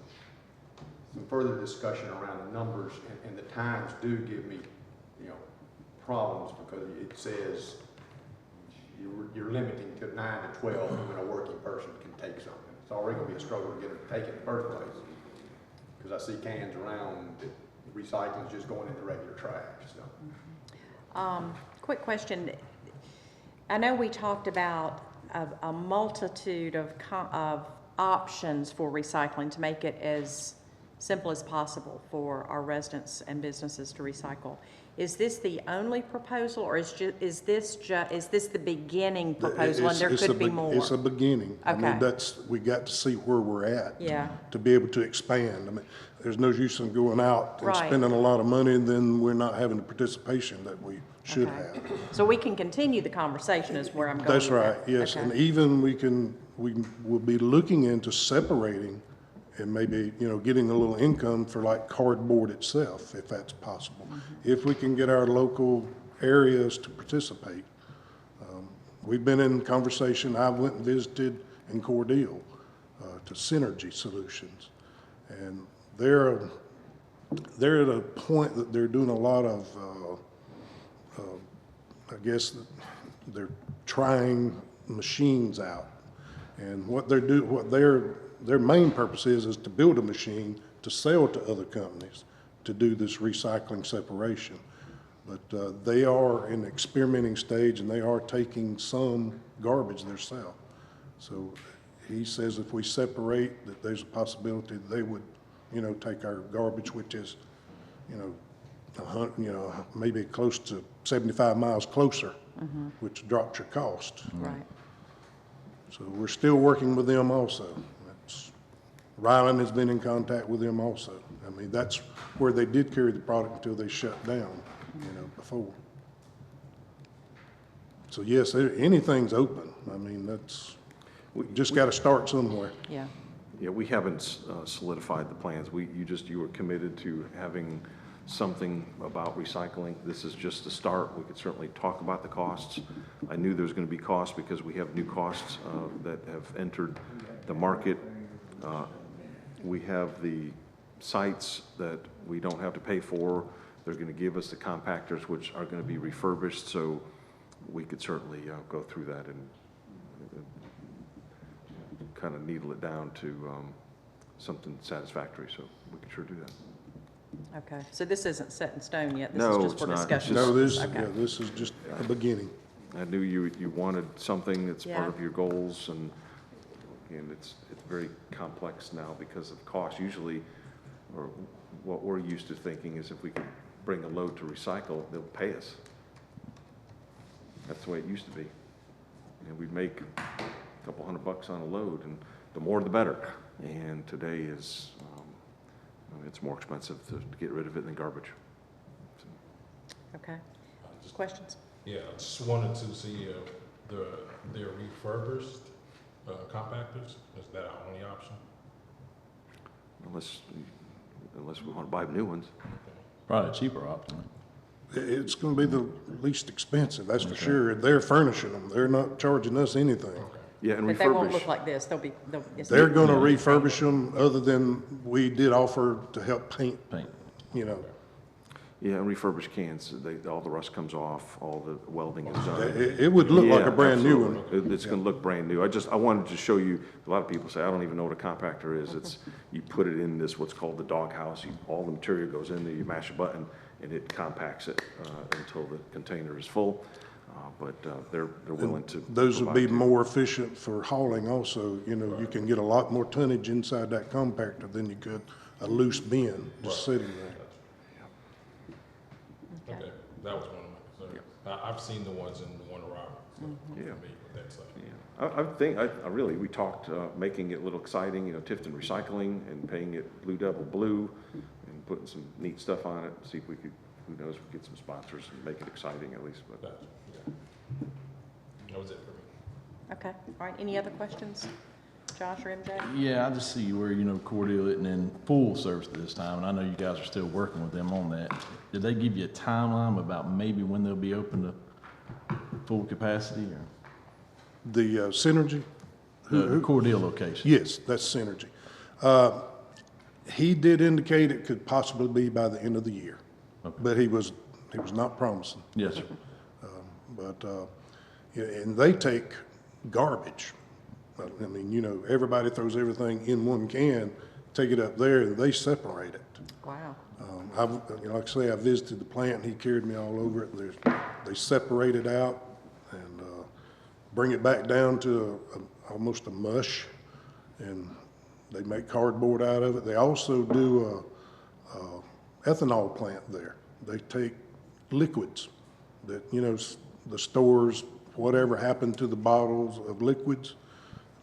further discussion around the numbers, and the times do give me, you know, problems because it says you're limiting to 9 to 12 when a working person can take something. It's already gonna be a struggle to get them to take it in the first place. Because I see cans around, the recycling's just going into regular trash, so. Quick question. I know we talked about a multitude of options for recycling to make it as simple as possible for our residents and businesses to recycle. Is this the only proposal, or is this the beginning proposal, and there could be more? It's a beginning. I mean, Okay. we got to see where we're at. Yeah. To be able to expand. I mean, there's no use in going out and Right. spending a lot of money, and then we're not having the participation that we should Okay. have. So we can continue the conversation is where I'm going That's with right, that. yes. Okay. And even we'll be looking into separating and maybe, you know, getting a little income for like cardboard itself, if that's possible. If we can get our local areas to participate. We've been in conversation, I went and visited in Cordele to Synergy Solutions. And they're at a point that they're doing a lot of, I guess, they're trying machines out. And what their main purpose is to build a machine to sell to other companies to do this recycling separation. But they are in the experimenting stage, and they are taking some garbage themselves. So he says if we separate, that there's a possibility they would, take our garbage, which is, maybe close to 75 miles closer, which drops your cost. Right. So we're still working with them also. Ryland has been in contact with them also. I mean, that's where they did carry the product until they shut down, before. So yes, anything's open. I mean, we just got to start somewhere. Yeah. Yeah, we haven't solidified the plans. You were committed to having something about recycling. This is just a start. We could certainly talk about the costs. I knew there was going to be costs because we have new costs that have entered the market. We have the sites that we don't have to pay for. They're going to give us the compactors, which are going to be refurbished, so we could certainly go through that and kind of needle it down to something satisfactory, so we can sure do that. Okay, so this isn't set in stone yet? No, This is just it's for not. discussion? No, Okay. this is just the beginning. I knew you wanted something that's part Yeah. of your goals, and it's very complex now because of cost. Usually, or what we're used to thinking is if we could bring a load to recycle, they'll pay us. That's the way it used to be. And we'd make a couple $100 on a load, and the more the better. And today is, it's more expensive to get rid of it than garbage. So. Okay. Questions? Yeah, I just wanted to see their refurbished compactors. Is that our only option? Unless we want to buy new ones. Probably a cheaper option. It's going to be the least expensive, that's for sure. They're furnishing them. They're not charging us anything. Yeah, and But they won't refurbish. look like this. They're going to refurbish them, other than we did offer to help paint. Yeah, and refurbished cans, all the rust comes off, all the welding is done. It would look like Yeah, a brand new absolutely. one. It's gonna look brand new. I wanted to show you, a lot of people say, I don't even know what a compactor is. It's, you put it in this, what's called the dog house. All the material goes in there, you mash a button, and it compacts it until the container is full. But they're willing to. Those would be provide- more efficient for hauling also. You can get a lot more tonnage inside that compactor than you could a loose bin just sitting there. Okay, that was one of my concerns. I've seen the ones in Warner Robins. So Yeah. for me, that's like, Yeah, I really, we talked, making it a little exciting, Tifton Recycling and paying it Blue Devil Blue and putting some neat stuff on it, see if we could, who knows, we get some sponsors and make it exciting at least, but. gotcha, yeah. That was it for me. Okay, all right. Any other questions? Josh or MJ? Yeah, I just see where, Cordial isn't in full service at this time, and I know you guys are still working with them on that. Did they give you a timeline about maybe when they'll be open to full capacity, or? The Synergy? The Cordial location? Yes, that's Synergy. He did indicate it could possibly be by the end of the year, but he was not promising. Yes, sir. And they take garbage. I mean, everybody throws everything in one can, take it up there, and they separate it. Wow. Like I say, I visited the plant, and he carried me all over it. They separate it out and bring it back down to almost a mush, and they make cardboard out of it. They also do a ethanol plant there. They take liquids that, the stores, whatever happened to the bottles of liquids,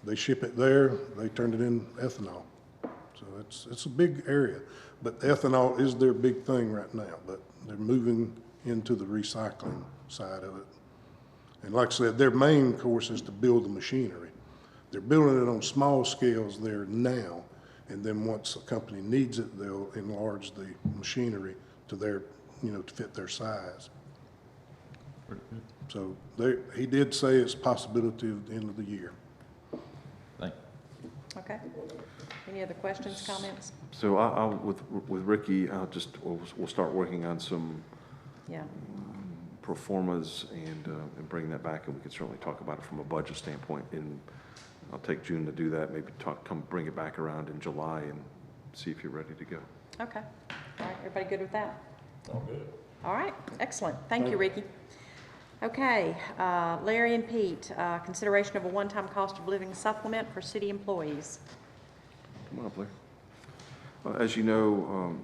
they ship it there, they turn it in ethanol. So it's a big area, but ethanol is their big thing right now, but they're moving into the recycling side of it. And like I said, their main course is to build the machinery. They're building it on small scales there now, and then once a company needs it, they'll enlarge the machinery to their, to fit their size. So he did say it's a possibility of the end of the year. Thank Okay. Any other questions, comments? So with Ricky, we'll start working on some Yeah. pro formas and bring that back, and we can certainly talk about it from a budget standpoint. I'll take June to do that, maybe bring it back around in July and see if you're ready to go. Okay. All right, everybody good with that? All good. All right, excellent. Thank you, Ricky. Okay, Larry and Pete, consideration of a one-time cost of living supplement for city employees. Come on up, Larry. As you know,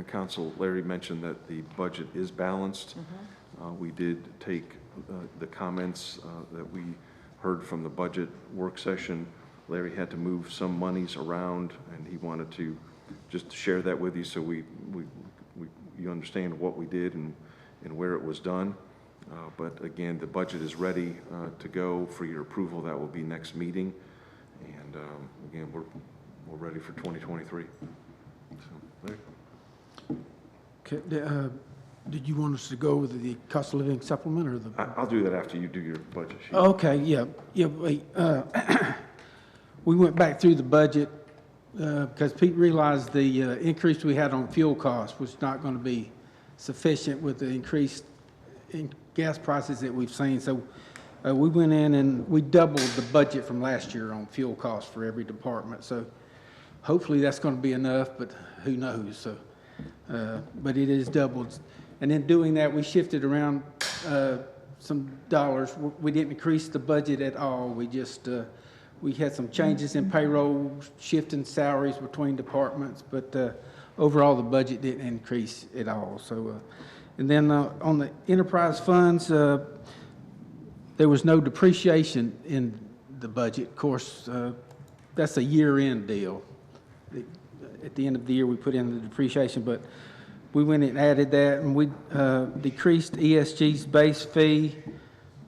Council, Larry mentioned that the budget is balanced. We did take the comments that we heard from the budget work session. Larry had to move some monies around, and he wanted to just share that with you so you understand what we did and where it was done. But again, the budget is ready to go for your approval. That will be next meeting. And again, we're ready for 2023. So, Larry? Okay, did you want us to go with the cost of living supplement or the? I'll do that after you do your budget sheet. Okay, yeah, we went back through the budget, because Pete realized the increase we had on fuel costs was not going to be sufficient with the increase in gas prices that we've seen. So we went in and we doubled the budget from last year on fuel costs for every department. So hopefully that's going to be enough, but who knows? So, but it is doubled. And in doing that, we shifted around some dollars. We didn't increase the budget at all. We just we had some changes in payroll, shifting salaries between departments, but overall the budget didn't increase at all. So, and then on the enterprise funds, there was no depreciation in the budget. Of course, that's a year-end deal. At the end of the year, we put in the depreciation, but we went and added that, and we decreased ESG's base fee,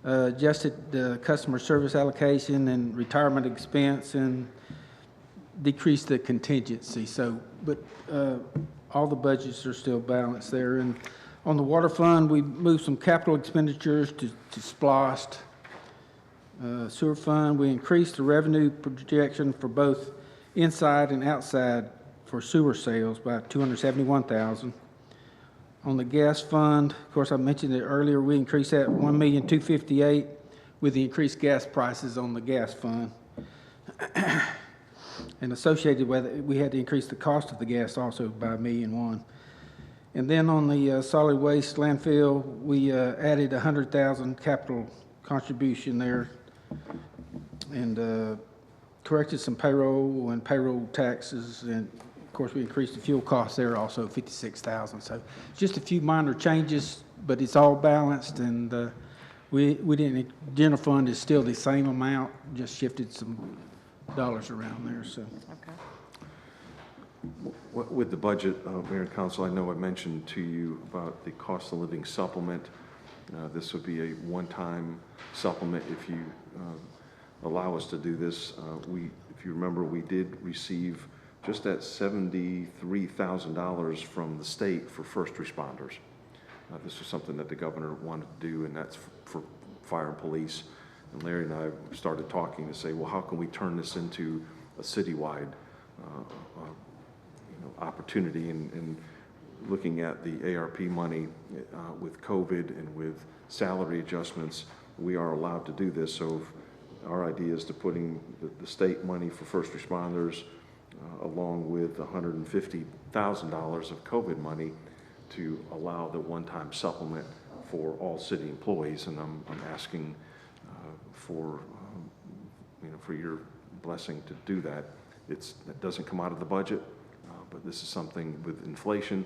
adjusted the customer service allocation and retirement expense, and decreased the contingency. So, but all the budgets are still balanced there. And on the water fund, we moved some capital expenditures to SPLOST. Sewer fund, we increased the revenue projection for both inside and outside for sewer sales by $271,000. On the gas fund, of course, I mentioned it earlier, we increased that $1,258,000 with the increased gas prices on the gas fund. And associated with it, we had to increase the cost of the gas also by $1.1 million. And then on the solid waste landfill, we added $100,000 capital contribution there, and corrected some payroll and payroll taxes, and of course we increased the fuel costs there also, $56,000. So just a few minor changes, but it's all balanced, and we didn't. General fund is still the same amount, just shifted some dollars around there. So. Okay. With the budget, Mayor and Council, I know I mentioned to you about the cost of living supplement. This would be a one-time supplement if you allow us to do this. If you remember, we did receive just that $73,000 from the state for first responders. This was something that the governor wanted to do, and that's for fire and police. And Larry and I started talking to say, well, how can we turn this into a citywide opportunity, and looking at the ARP money with COVID and with salary adjustments, we are allowed to do this. So our idea is to putting the state money for first responders along with $150,000 of COVID money to allow the one-time supplement for all city employees. And I'm asking for your blessing to do that. It doesn't come out of the budget. But this is something with inflation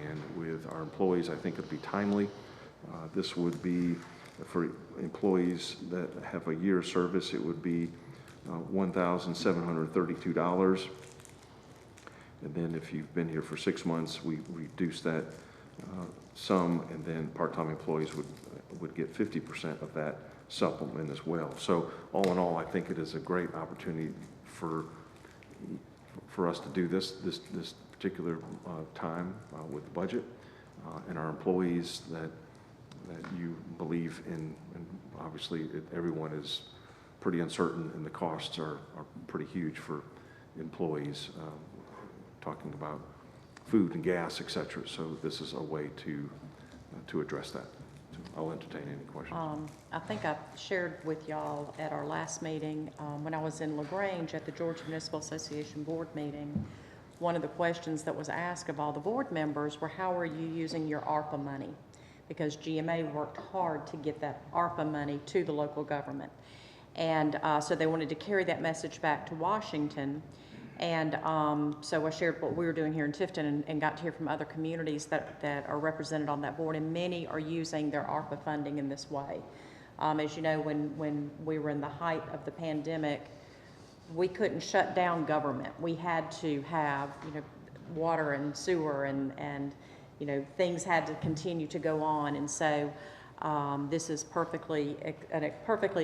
and with our employees, I think it'll be timely. This would be for employees that have a year of service, it would be $1,732. And then if you've been here for 6 months, we reduce that sum, and then part-time employees would get 50% of that supplement as well. So all in all, I think it is a great opportunity for us to do this particular time with the budget, and our employees that you believe in, and obviously everyone is pretty uncertain, and the costs are pretty huge for employees, talking about food and gas, et cetera. So this is a way to address that. So I'll entertain any questions. I think I shared with y'all at our last meeting, when I was in LaGrange at the Georgia Municipal Association Board meeting, one of the questions that was asked of all the board members were, how are you using your ARPA money? Because GMA worked hard to get that ARPA money to the local government. And so they wanted to carry that message back to Washington. And so I shared what we were doing here in Tifton and got to hear from other communities that are represented on that board, and many are using their ARPA funding in this way. As you know, when we were in the height of the pandemic, we couldn't shut down government. We had to have, water and sewer and things had to continue to go on. And so this is a perfectly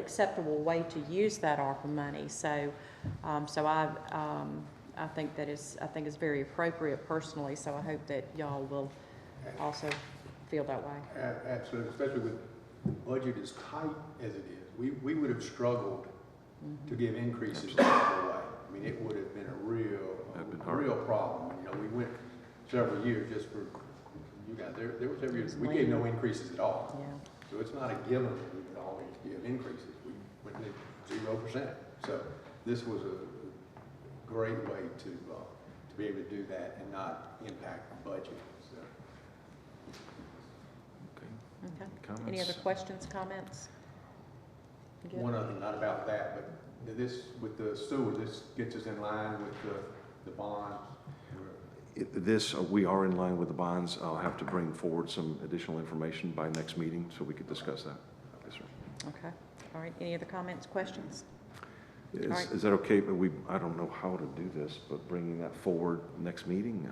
acceptable way to use that ARPA money. So, I think that is very appropriate personally. So I hope that y'all will also feel that way. Absolutely, especially with the budget as tight as it is. We would have struggled to give increases right away. I mean, it would have been a real problem. We went several years just for you guys. There was every year we gave no increases at all. Yeah. So it's not a given that we could always give increases. We went to 0%. So this was a great way to be able to do that and not impact the budget. So. Okay. Comments? Any other questions, comments? Good. One other, not about that, but this, with the sewer, this gets us in line with the bonds. We are in line with the bonds. I'll have to bring forward some additional information by next meeting so we could discuss that. Yes, sir. Okay. All right. Any other comments, questions? All right. Is that okay? I don't know how to do this, but bringing that forward next meeting,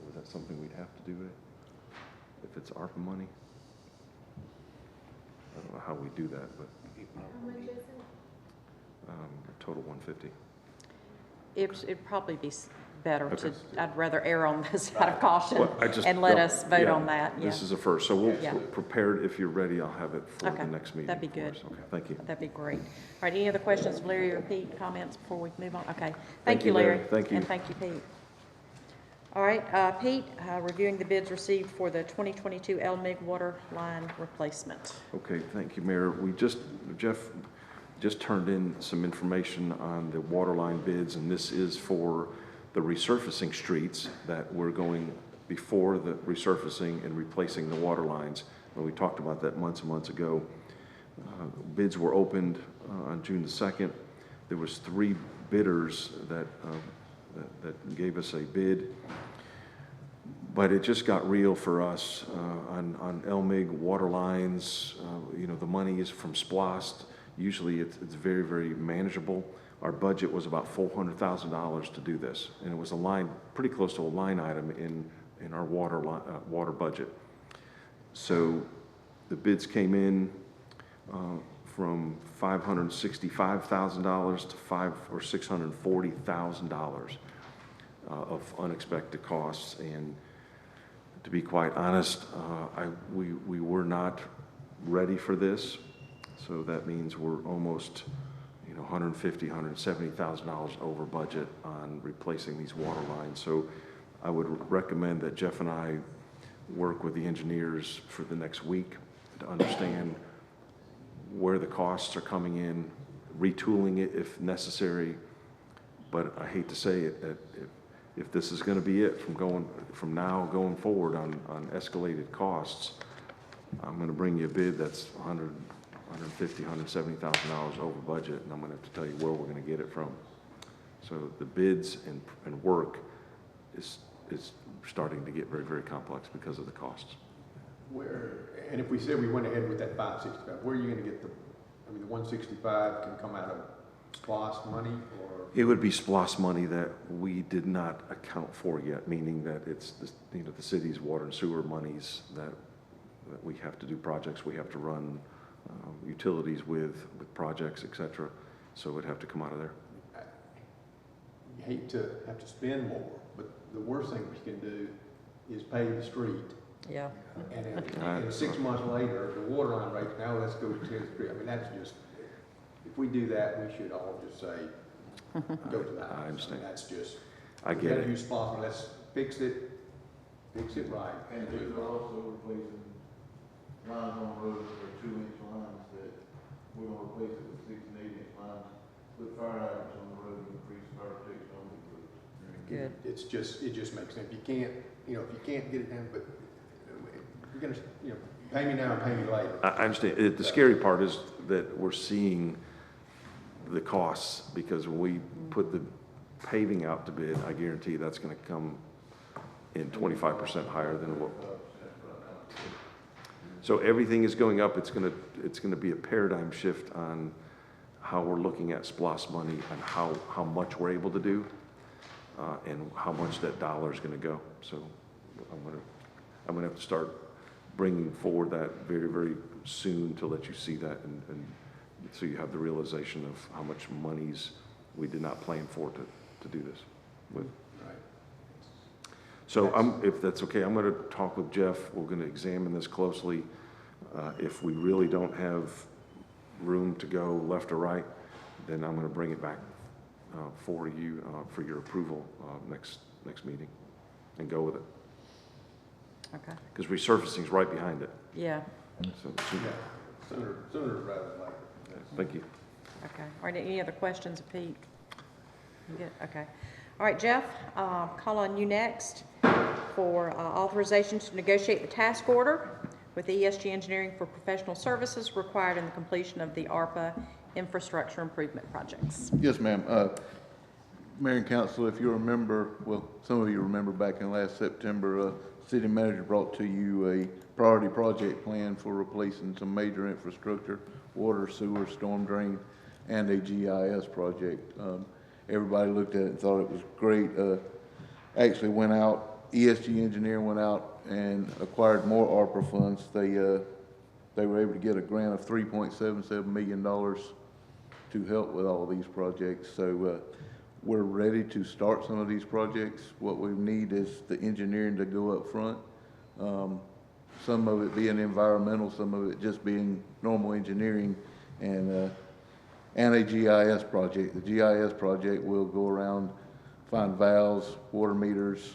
is that something we'd have to do if it's ARPA money? I don't know how we do that, but How much is it? total 150. It'd probably be better Okay. I'd rather err on the side of caution Well, and let no, us vote yeah, on that. Yeah. This is a first, so we'll Yeah. prepare it. If you're ready, I'll have it for Okay, the next meeting. that'd be for good. us. Okay, thank you. That'd be great. All right, any other questions, Larry or Pete, comments before we move on? Okay, thank you, Larry. Thank you. And thank you, Pete. All right, Pete, reviewing the bids received for the 2022 LMIG water line replacement. Okay, thank you, Mayor. Jeff just turned in some information on the water line bids, and this is for the resurfacing streets that we're going before the resurfacing and replacing the water lines. And we talked about that months and months ago. Bids were opened on June the 2nd. There was 3 bidders that gave us a bid. But it just got real for us on LMIG water lines. The money is from SPLOST. Usually it's very, very manageable. Our budget was about $400,000 to do this, and it was pretty close to a line item in our water budget. So the bids came in from $565,000 to $640,000 of unexpected costs. And to be quite honest, we were not ready for this. So that means we're almost $150,000, $170,000 over budget on replacing these water lines. So I would recommend that Jeff and I work with the engineers for the next week to understand where the costs are coming in, retooling it if necessary. But I hate to say it, that if this is going to be it from now going forward on escalated costs, I'm going to bring you a bid that's $150,000, $170,000 over budget, and I'm going to have to tell you where we're going to get it from. So the bids and work is starting to get very, very complex because of the costs. And if we said we went ahead with that 565, where are you going to get the 165 can come out of SPLOST money, or? It would be SPLOST money that we did not account for yet, meaning that it's the city's water and sewer monies that we have to do projects, we have to run utilities with projects, et cetera. So it would have to come out of there. You hate to have to spend more, but the worst thing we can do is pave the street. Yeah. And 6 months later, the water line breaks, now let's go to the street. I mean, that's just, if we do that, we should all just say, go to the house. I understand. That's just, I we get gotta it. use spot, let's fix it right. And these are also replacing lines on roads that are 2-inch lines that we're gonna replace it with 6 and 8-inch lines, put fire hydrants on the road and increase fire protection on the roads. Good. It just makes sense. If you can't, if you can't get it done, but you're gonna, pay me now and pay me later. I understand. The scary part is that we're seeing the costs, because when we put the paving out to bid, I guarantee that's gonna come in 25% higher than what. So everything is going up. It's gonna be a paradigm shift on how we're looking at SPLOST money and how much we're able to do, and how much that dollar is gonna go. So I'm gonna have to start bringing forward that very, very soon to let you see that, and so you have the realization of how much monies we did not plan for to do this with. Right. So if that's okay, I'm gonna talk with Jeff. We're gonna examine this closely. If we really don't have room to go left or right, then I'm gonna bring it back for you, for your approval next meeting, and go with it. Okay. Because resurfacing's right behind it. Yeah. So, Sooner rather than later. thank you. Okay. All right, any other questions of Pete? You good? Okay. All right, Jeff, call on you next for authorization to negotiate the task order with ESG Engineering for professional services required in the completion of the ARPA infrastructure improvement projects. Yes, ma'am. Mayor and Council, if you remember, well, some of you remember back in last September, City Manager brought to you a priority project plan for replacing some major infrastructure, water, sewer, storm drain, and a GIS project. Everybody looked at it and thought it was great. Actually went out, ESG Engineering went out and acquired more ARPA funds. They were able to get a grant of $3.77 million to help with all these projects. So we're ready to start some of these projects. What we need is the engineering to go up front. Some of it being environmental, some of it just being normal engineering, and a GIS project. The GIS project will go around, find valves, water meters.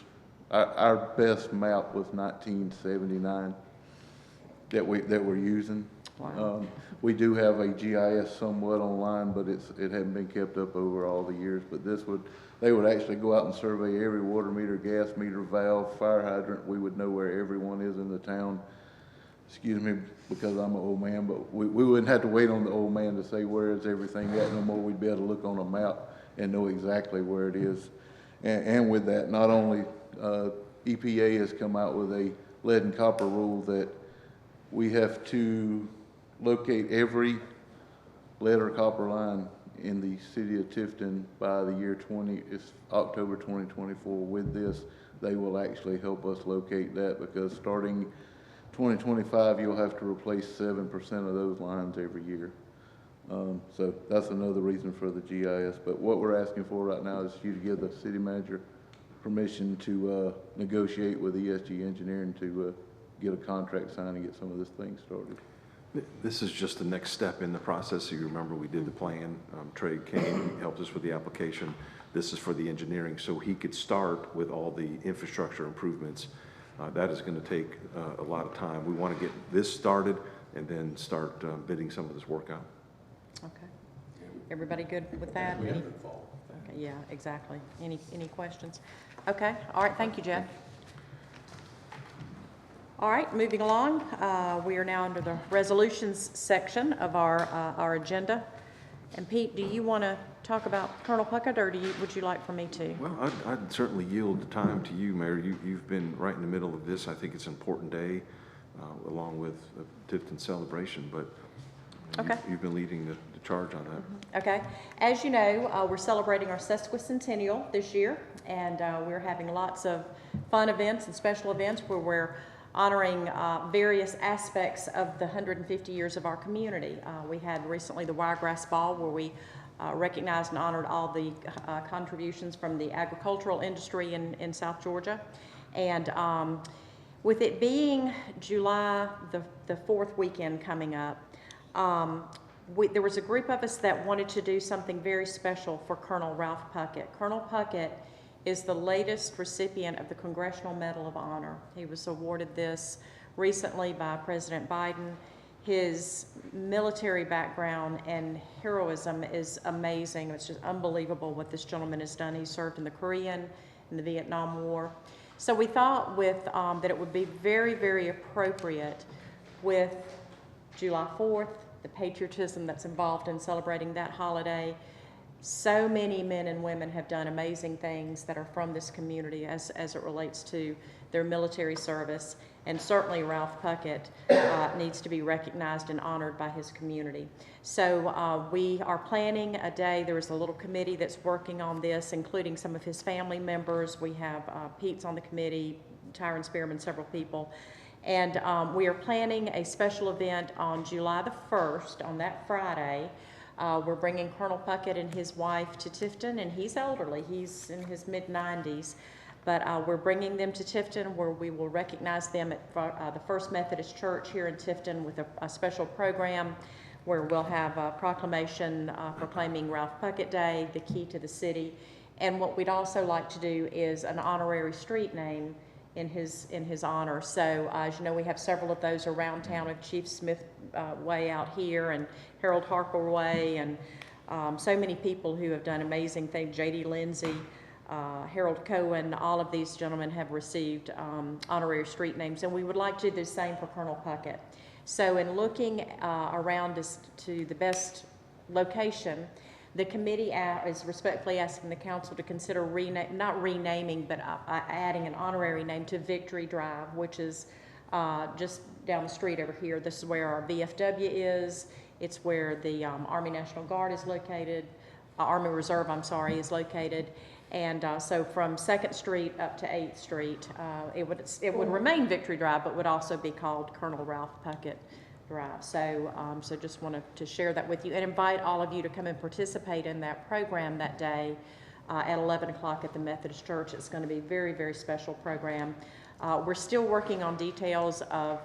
Our best map was 1979 that we're using. Wow. We do have a GIS somewhat online, but it hadn't been kept up over all the years. But they would actually go out and survey every water meter, gas meter, valve, fire hydrant. We would know where everyone is in the town. Excuse me, because I'm an old man, but we wouldn't have to wait on the old man to say where is everything at no more. We'd be able to look on a map and know exactly where it is. And with that, not only EPA has come out with a lead and copper rule that we have to locate every lead or copper line in the city of Tifton by the year it's October 2024. With this, they will actually help us locate that, because starting 2025, you'll have to replace 7% of those lines every year. So that's another reason for the GIS. But what we're asking for right now is you to give the city manager permission to negotiate with ESG Engineering to get a contract signed and get some of this thing started. This is just the next step in the process. So you remember we did the plan. Trey came, helped us with the application. This is for the engineering, so he could start with all the infrastructure improvements. That is going to take a lot of time. We want to get this started and then start bidding some of this work out. Okay. Everybody good with that? We have to fall. Okay, yeah, exactly. Any questions? Okay, all right, thank you, Jeff. All right, moving along, we are now under the resolutions section of our agenda. And Pete, do you want to talk about Colonel Puckett, or would you like for me to? Well, I'd certainly yield the time to you, Mayor. You've been right in the middle of this. I think it's an important day, along with the Tifton celebration, but Okay. You've been leading the charge on that. Okay. As you know, we're celebrating our sesquicentennial this year, and we're having lots of fun events and special events where we're honoring various aspects of the 150 years of our community. We had recently the Wiregrass Ball, where we recognized and honored all the contributions from the agricultural industry in South Georgia. And with it being July, the 4th weekend coming up, there was a group of us that wanted to do something very special for Colonel Ralph Puckett. Colonel Puckett is the latest recipient of the Congressional Medal of Honor. He was awarded this recently by President Biden. His military background and heroism is amazing. It's just unbelievable what this gentleman has done. He served in the Korean and the Vietnam War. So we thought that it would be very, very appropriate with July 4th, the patriotism that's involved in celebrating that holiday. So many men and women have done amazing things that are from this community as it relates to their military service, and certainly Ralph Puckett needs to be recognized and honored by his community. So we are planning a day. There is a little committee that's working on this, including some of his family members. We have Pete's on the committee, Tyron Spearman, several people. And we are planning a special event on July the 1st, on that Friday. We're bringing Colonel Puckett and his wife to Tifton, and he's elderly. He's in his mid-90s. But we're bringing them to Tifton, where we will recognize them at the First Methodist Church here in Tifton with a special program where we'll have a proclamation proclaiming Ralph Puckett Day, the key to the city. And what we'd also like to do is an honorary street name in his honor. So as you know, we have several of those around town. We have Chief Smith Way out here and Harold Harper Way, and so many people who have done amazing things. J.D. Lindsay, Harold Cohen, all of these gentlemen have received honorary street names, and we would like to do the same for Colonel Puckett. So in looking around as to the best location, the committee is respectfully asking the council to consider not renaming, but adding an honorary name to Victory Drive, which is just down the street over here. This is where our VFW is. It's where the Army National Guard is located, Army Reserve, I'm sorry, is located. And so from 2nd Street up to 8th Street, it would remain Victory Drive, but would also be called Colonel Ralph Puckett Drive. So, so just wanted to share that with you and invite all of you to come and participate in that program that day at 11 o'clock at the Methodist Church. It's going to be a very, very special program. We're still working on details of,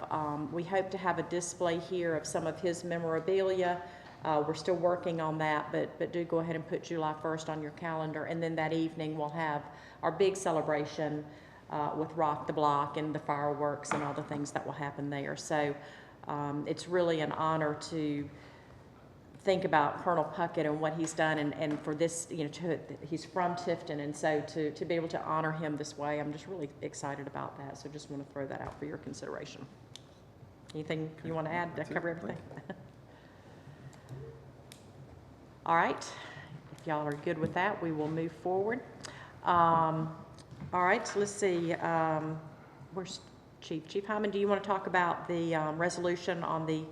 we hope to have a display here of some of his memorabilia. We're still working on that, but do go ahead and put July 1st on your calendar. And then that evening we'll have our big celebration with Rock the Block and the fireworks and all the things that will happen there. So it's really an honor to think about Colonel Puckett and what he's done, and for this, you know, he's from Tifton, and so to be able to honor him this way, I'm just really excited about that. So just want to throw that out for your consideration. Anything you want to add to cover everything? All right, if y'all are good with that, we will move forward. All right, so let's see, where's Chief Hyman, do you want to talk about the resolution on the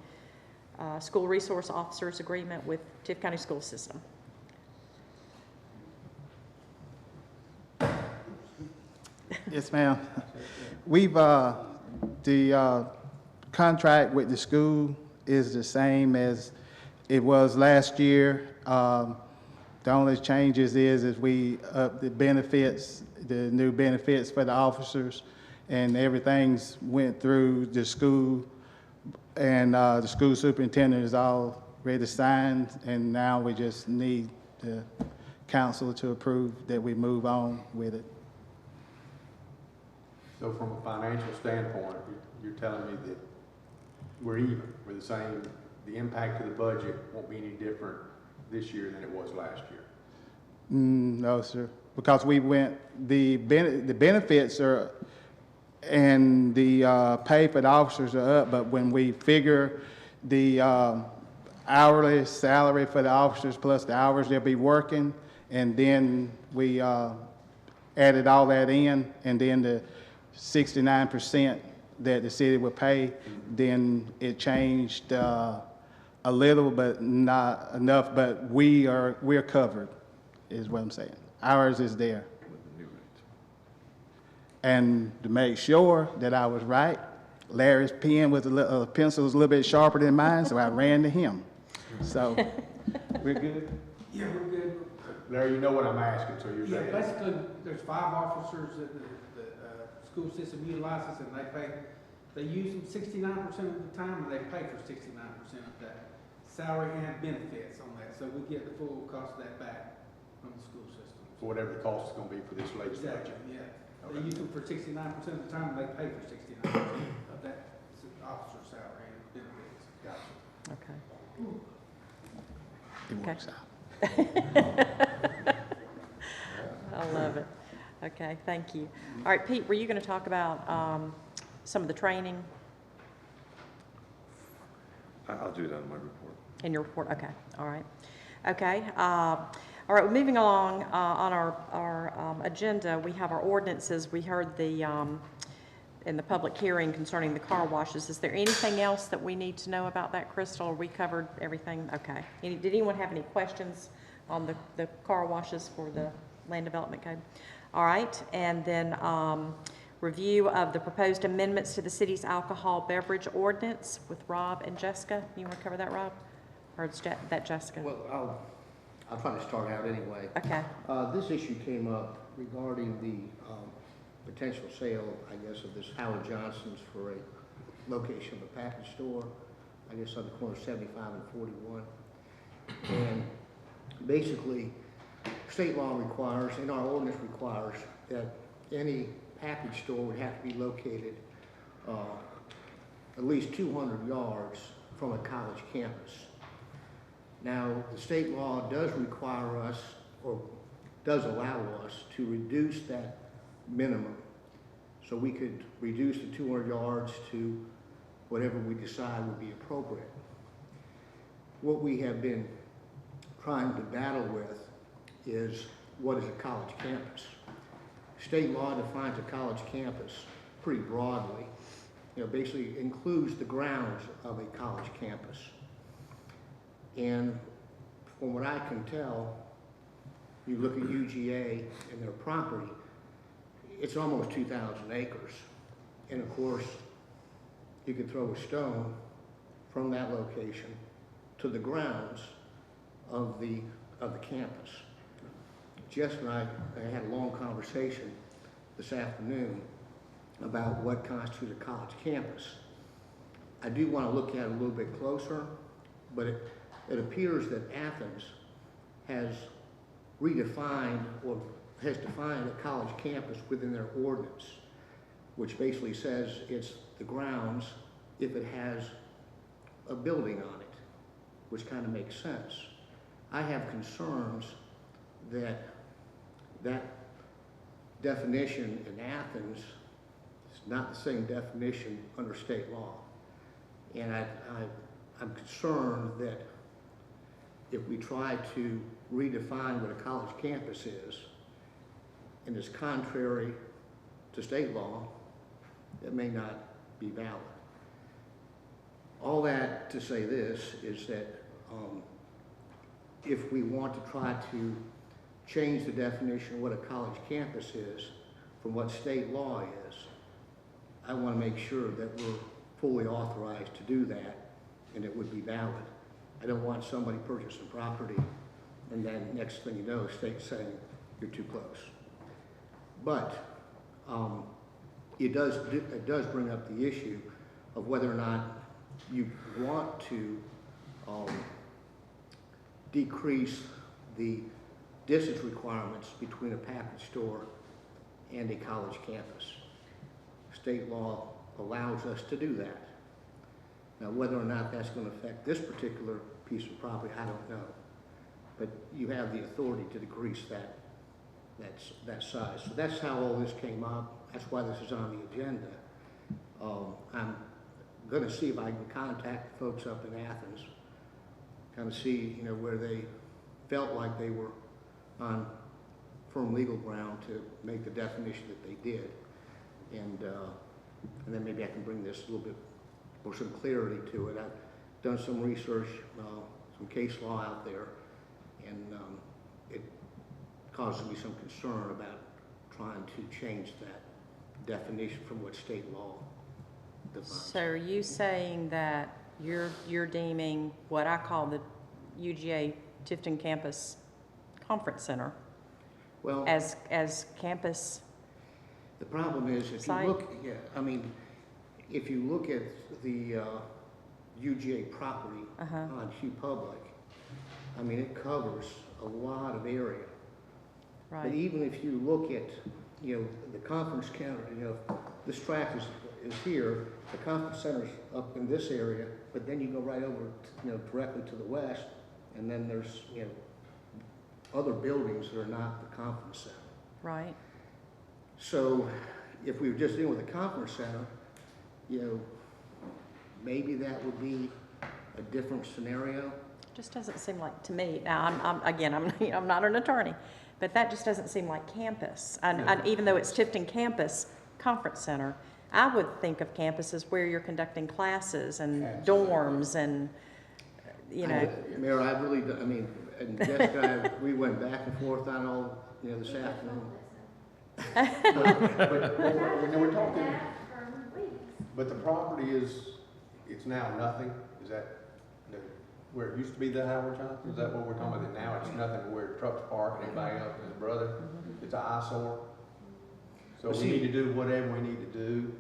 School Resource Officers Agreement with Tift County School System? Yes, ma'am. We've, the contract with the school is the same as it was last year. The only changes is we up the benefits, the new benefits for the officers, and everything's went through the school, and the school superintendent is already signed, and now we just need the council to approve that we move on with it. So from a financial standpoint, you're telling me that we're even, we're the same, the impact to the budget won't be any different this year than it was last year? No, sir, because we went, the benefits are, and the pay for the officers are up, but when we figure the hourly salary for the officers plus the hours they'll be working, and then we added all that in, and then the 69% that the city would pay, then it changed a little, but not enough, but we're covered, is what I'm saying. Ours is there. And to make sure that I was right, Larry's pen was pencil was a little bit sharper than mine, so I ran to him. So, we're good? Yeah, we're good. Larry, you know what I'm asking, so you're Yeah, saying. basically, there's 5 officers that the school system utilizes, and they use them 69% of the time, and they pay for 69% of that. salary and benefits on that, so we get the full cost of that back from the school system. For whatever the cost is gonna be for this latest Exactly, budget. yeah. They use them for 69% of the time, and they pay for 69% of that officer's salary and benefits. Gotcha. Okay. It Okay. works out. I love it. Okay, thank you. All right, Pete, were you going to talk about some of the training I'll do that in my report. in your report? Okay, all right. Okay, all right, well, moving along on our agenda, we have our ordinances. We heard in the public hearing concerning the car washes. Is there anything else that we need to know about that, Crystal? Or we covered everything? Okay. Did anyone have any questions on the car washes for the land development code? All right, and then review of the proposed amendments to the city's alcohol beverage ordinance with Rob and Jessica. You want to cover that, Rob? Or is that Jessica? Well, I'll try to start out anyway. Okay. This issue came up regarding the potential sale, I guess, of this Howard Johnson's for a location of a package store, I guess on the corner of 75 and 41. And basically, state law requires, and our ordinance requires, that any package store would have to be located at least 200 yards from a college campus. Now, the state law does require us, or does allow us, to reduce that minimum. So we could reduce the 200 yards to whatever we decide would be appropriate. What we have been trying to battle with is, what is a college campus? State law defines a college campus pretty broadly. Basically includes the grounds of a college campus. And from what I can tell, you look at UGA and their property, it's almost 2,000 acres. And of course, you could throw a stone from that location to the grounds of the campus. Jess and I had a long conversation this afternoon about what constitutes a college campus. I do want to look at it a little bit closer, but it appears that Athens has redefined or has defined a college campus within their ordinance, which basically says it's the grounds if it has a building on it, which kind of makes sense. I have concerns that that definition in Athens is not the same definition under state law. And I'm concerned that if we try to redefine what a college campus is, and is contrary to state law, it may not be valid. All that to say this is that if we want to try to change the definition of what a college campus is from what state law is, I want to make sure that we're fully authorized to do that and it would be valid. I don't want somebody purchasing property and then next thing you know, the state's saying you're too close. But it does bring up the issue of whether or not you want to decrease the distance requirements between a package store and a college campus. State law allows us to do that. Now, whether or not that's going to affect this particular piece of property, I don't know. But you have the authority to decrease that size. So that's how all this came up. That's why this is on the agenda. I'm going to see if I can contact folks up in Athens, kind of see, where they felt like they were on firm legal ground to make the definition that they did, and then maybe I can bring this a little bit or some clarity to it. I've done some research, some case law out there, and it causes me some concern about trying to change that definition from what state law defines. So are you saying that you're deeming what I call the UGA Tifton Campus Conference Center as campus? The problem is, if you look, if you look at the UGA property on Hugh Public, I mean, it covers a lot of area. But Right, even if you look at, you know, the conference counter, you know, this track is here, the conference center's up in this area, but then you go right over, you know, directly to the west, and then there's, you know, other buildings that are not the conference center. right. So if we were just dealing with the conference center, you know, maybe that would be a different scenario. Just doesn't seem like, to me, now, I'm not an attorney, but that just doesn't seem like campus. And even though it's Tifton Campus Conference Center, I would think of campus as where you're conducting classes and dorms and, you know. Mayor, I really, I mean, and Jessica, and I, we went back and forth on all, you know, this afternoon. But we're talking, but the property is, it's now nothing, is that where it used to be the Howard Johnson? Is that what we're talking about now? It's nothing where trucks park and everybody else and his brother? It's an eyesore? So we need to do whatever we need to do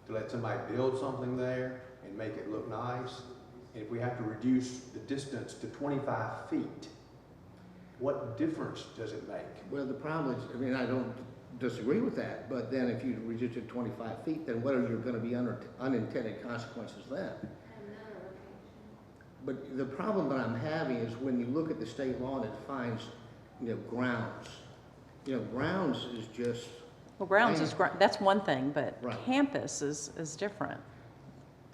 to let somebody build something there and make it look nice. And if we have to reduce the distance to 25 feet, what difference does it make? Well, the problem is, I mean, I don't disagree with that, but then if you reduce it to 25 feet, then what are you gonna be unintended consequences then? But the problem that I'm having is when you look at the state law and it defines, you know, grounds. You know, grounds is just. Well, grounds is, that's one thing, but Right. campus is different.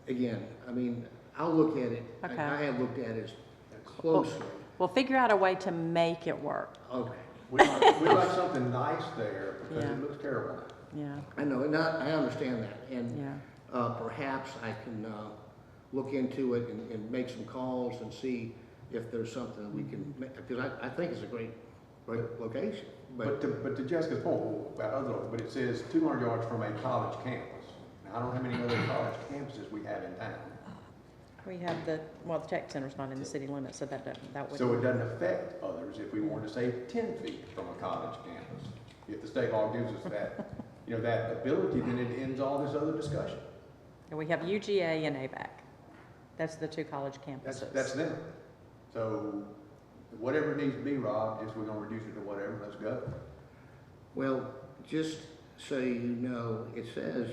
Again, I mean, I'll look at it, Okay. I have looked at it closely. We'll figure out a way to make it work. Okay, We'd like something nice there because Yeah. it looks terrible. Yeah, I know, and I understand that, and yeah. perhaps I can look into it and make some calls and see if there's something that we can make, because I think it's a great location. But to Jessica's point about other, but it says 200 yards from a college campus. Now, I don't know how many other college campuses we have in town. We have the tech center's not in the city limits, so that would. So it doesn't affect others if we wanted to say 10 feet from a college campus. If the state law gives us that, you know, that ability, then it ends all this other discussion. And we have UGA and ABAC. That's the two college campuses. That's them. So whatever it needs to be, Rob, just we're gonna reduce it to whatever, let's go. Well, just so you know, it says,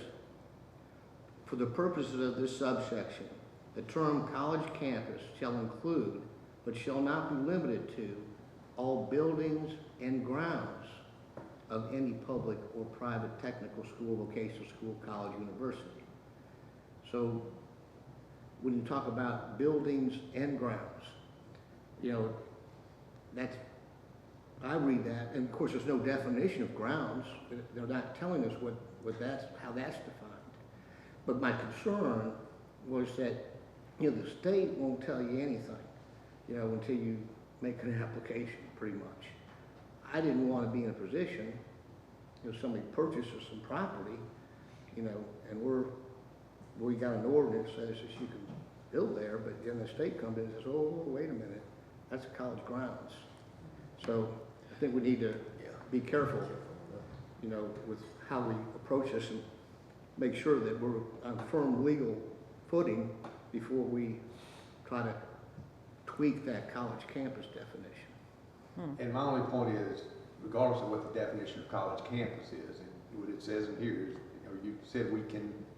for the purposes of this subsection, the term college campus shall include, but shall not be limited to, all buildings and grounds of any public or private technical school, vocational school, college, university. So when you talk about buildings and grounds, you know, that's, I read that, and of course, there's no definition of grounds. They're not telling us how that's defined. But my concern was that, you know, the state won't tell you anything, you know, until you make an application, pretty much. I didn't want to be in a position, if somebody purchases some property, you know, and we got an ordinance that says you can build there, but then the state comes in and says, oh, wait a minute, that's college grounds. So I think we need to be careful, you know, with how we approach this and make sure that we're on firm legal footing before we try to tweak that college campus definition. And my only point is, regardless of what the definition of college campus is, and what it says in here is, you know, you said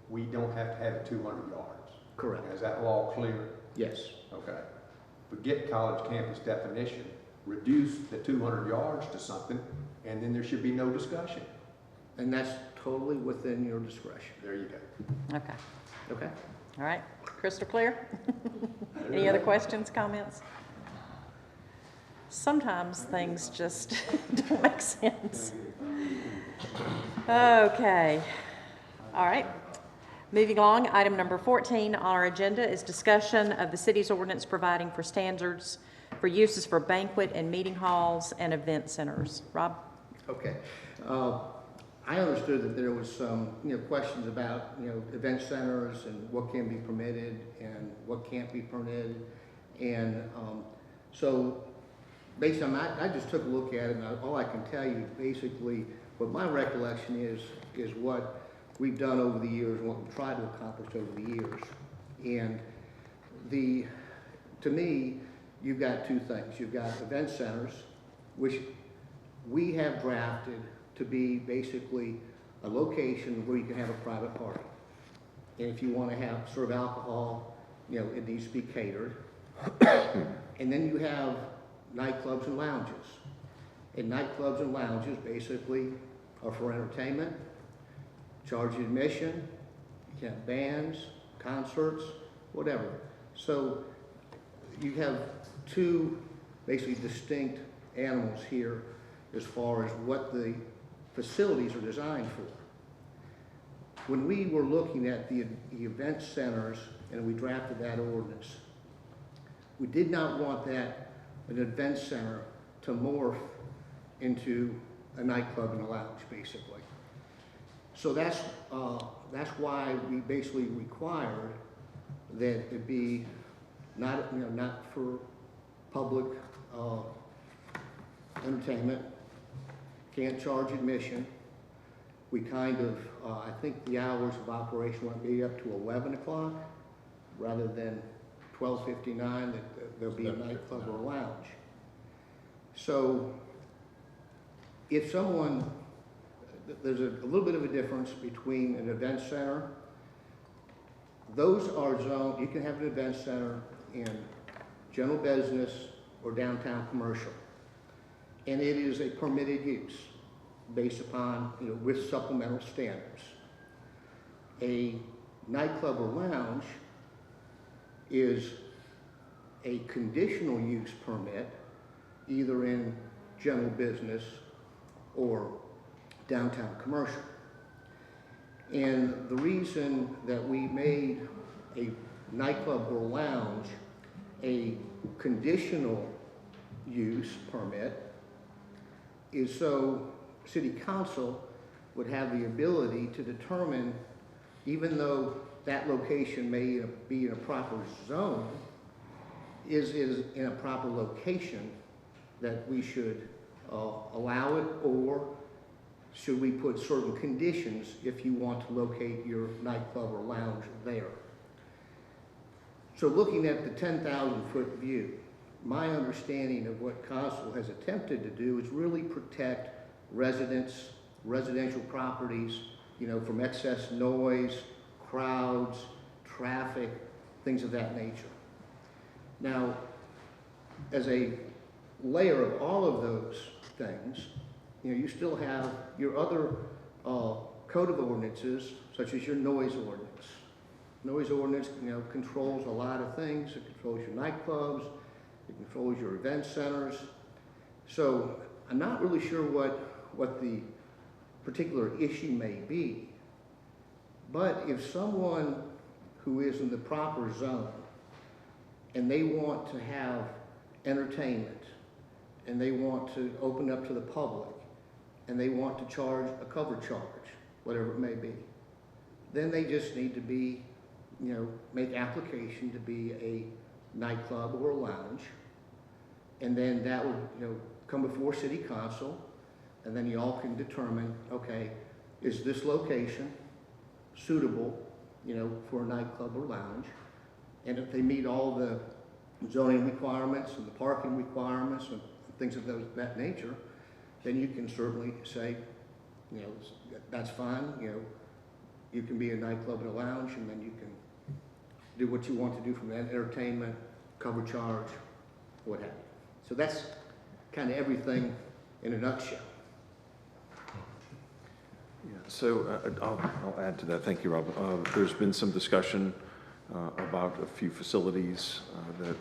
we don't have to have it 200 yards. Correct. Is that law clear? Yes. Okay. Forget college campus definition, reduce the 200 yards to something, and then there should be no discussion. And that's totally within your discretion. There you go. Okay, Okay? all right, crystal clear? Any other questions, comments? Sometimes things just don't make sense. Okay, all right. Moving along, item number 14 on our agenda is discussion of the city's ordinance providing for standards for uses for banquet and meeting halls and event centers. Rob? Okay. I understood that there was some, you know, questions about, you know, event centers and what can be permitted and what can't be permitted. And so based on that, I just took a look at it, and all I can tell you, basically, what my recollection is what we've done over the years and what we've tried to accomplish over the years. And to me, you've got two things. You've got event centers, which we have drafted to be basically a location where you can have a private party. And if you want to have serve alcohol, you know, it needs to be catered. And then you have nightclubs and lounges. And nightclubs and lounges basically are for entertainment, charge admission, you can have bands, concerts, whatever. So you have two basically distinct animals here as far as what the facilities are designed for. When we were looking at the event centers and we drafted that ordinance, we did not want that, an event center, to morph into a nightclub and a lounge, basically. So that's why we basically required that it be not, you know, not for public entertainment, can't charge admission. We kind of, I think the hours of operation want to be up to 11 o'clock rather than 12:59, that there'll be a nightclub or a lounge. So if someone, there's a little bit of a difference between an event center. Those are zoned, you can have an event center in general business or downtown commercial. And it is a permitted use based upon, you know, with supplemental standards. A nightclub or lounge is a conditional use permit, either in general business or downtown commercial. And the reason that we made a nightclub or lounge a conditional use permit is so City Council would have the ability to determine, even though that location may be in a proper zone, is in a proper location, that we should allow it, or should we put certain conditions if you want to locate your nightclub or lounge there. So looking at the 10,000-foot view, my understanding of what council has attempted to do is really protect residents, residential properties, you know, from excess noise, crowds, traffic, things of that nature. Now, as a layer of all of those things, you know, you still have your other code of ordinances, such as your noise ordinance. Noise ordinance, you know, controls a lot of things. It controls your nightclubs, it controls your event centers. So I'm not really sure what the particular issue may be, but if someone who is in the proper zone and they want to have entertainment and they want to open up to the public and they want to charge a cover charge, whatever it may be, then they just need to be, you know, make application to be a nightclub or a lounge, and then that would, you know, come before City Council, and then you all can determine, okay, is this location suitable, you know, for a nightclub or lounge? And if they meet all the zoning requirements and the parking requirements and things of that nature, then you can certainly say, you know, that's fine, you know, you can be a nightclub and a lounge, and then you can do what you want to do from that, entertainment, cover charge, what have you. So that's kind of everything in a nutshell. Yeah, so I'll add to that. Thank you, Rob. There's been some discussion about a few facilities that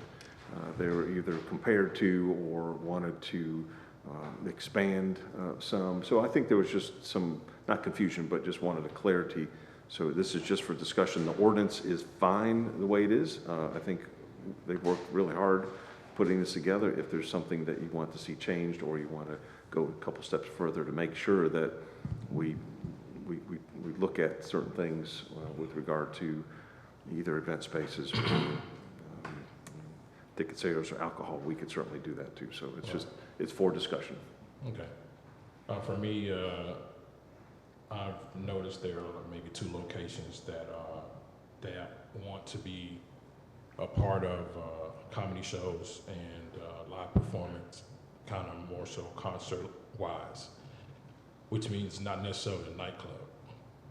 they were either compared to or wanted to expand some. So I think there was just some, not confusion, but just wanted a clarity. So this is just for discussion. The ordinance is fine the way it is. I think they've worked really hard putting this together. If there's something that you want to see changed, or you want to go a couple steps further to make sure that we look at certain things with regard to either event spaces or ticket sales or alcohol, we could certainly do that too. So it's just, it's for discussion. Okay. For me, I've noticed there are maybe two locations that want to be a part of comedy shows and live performance, kind of more so concert-wise, which means not necessarily a nightclub.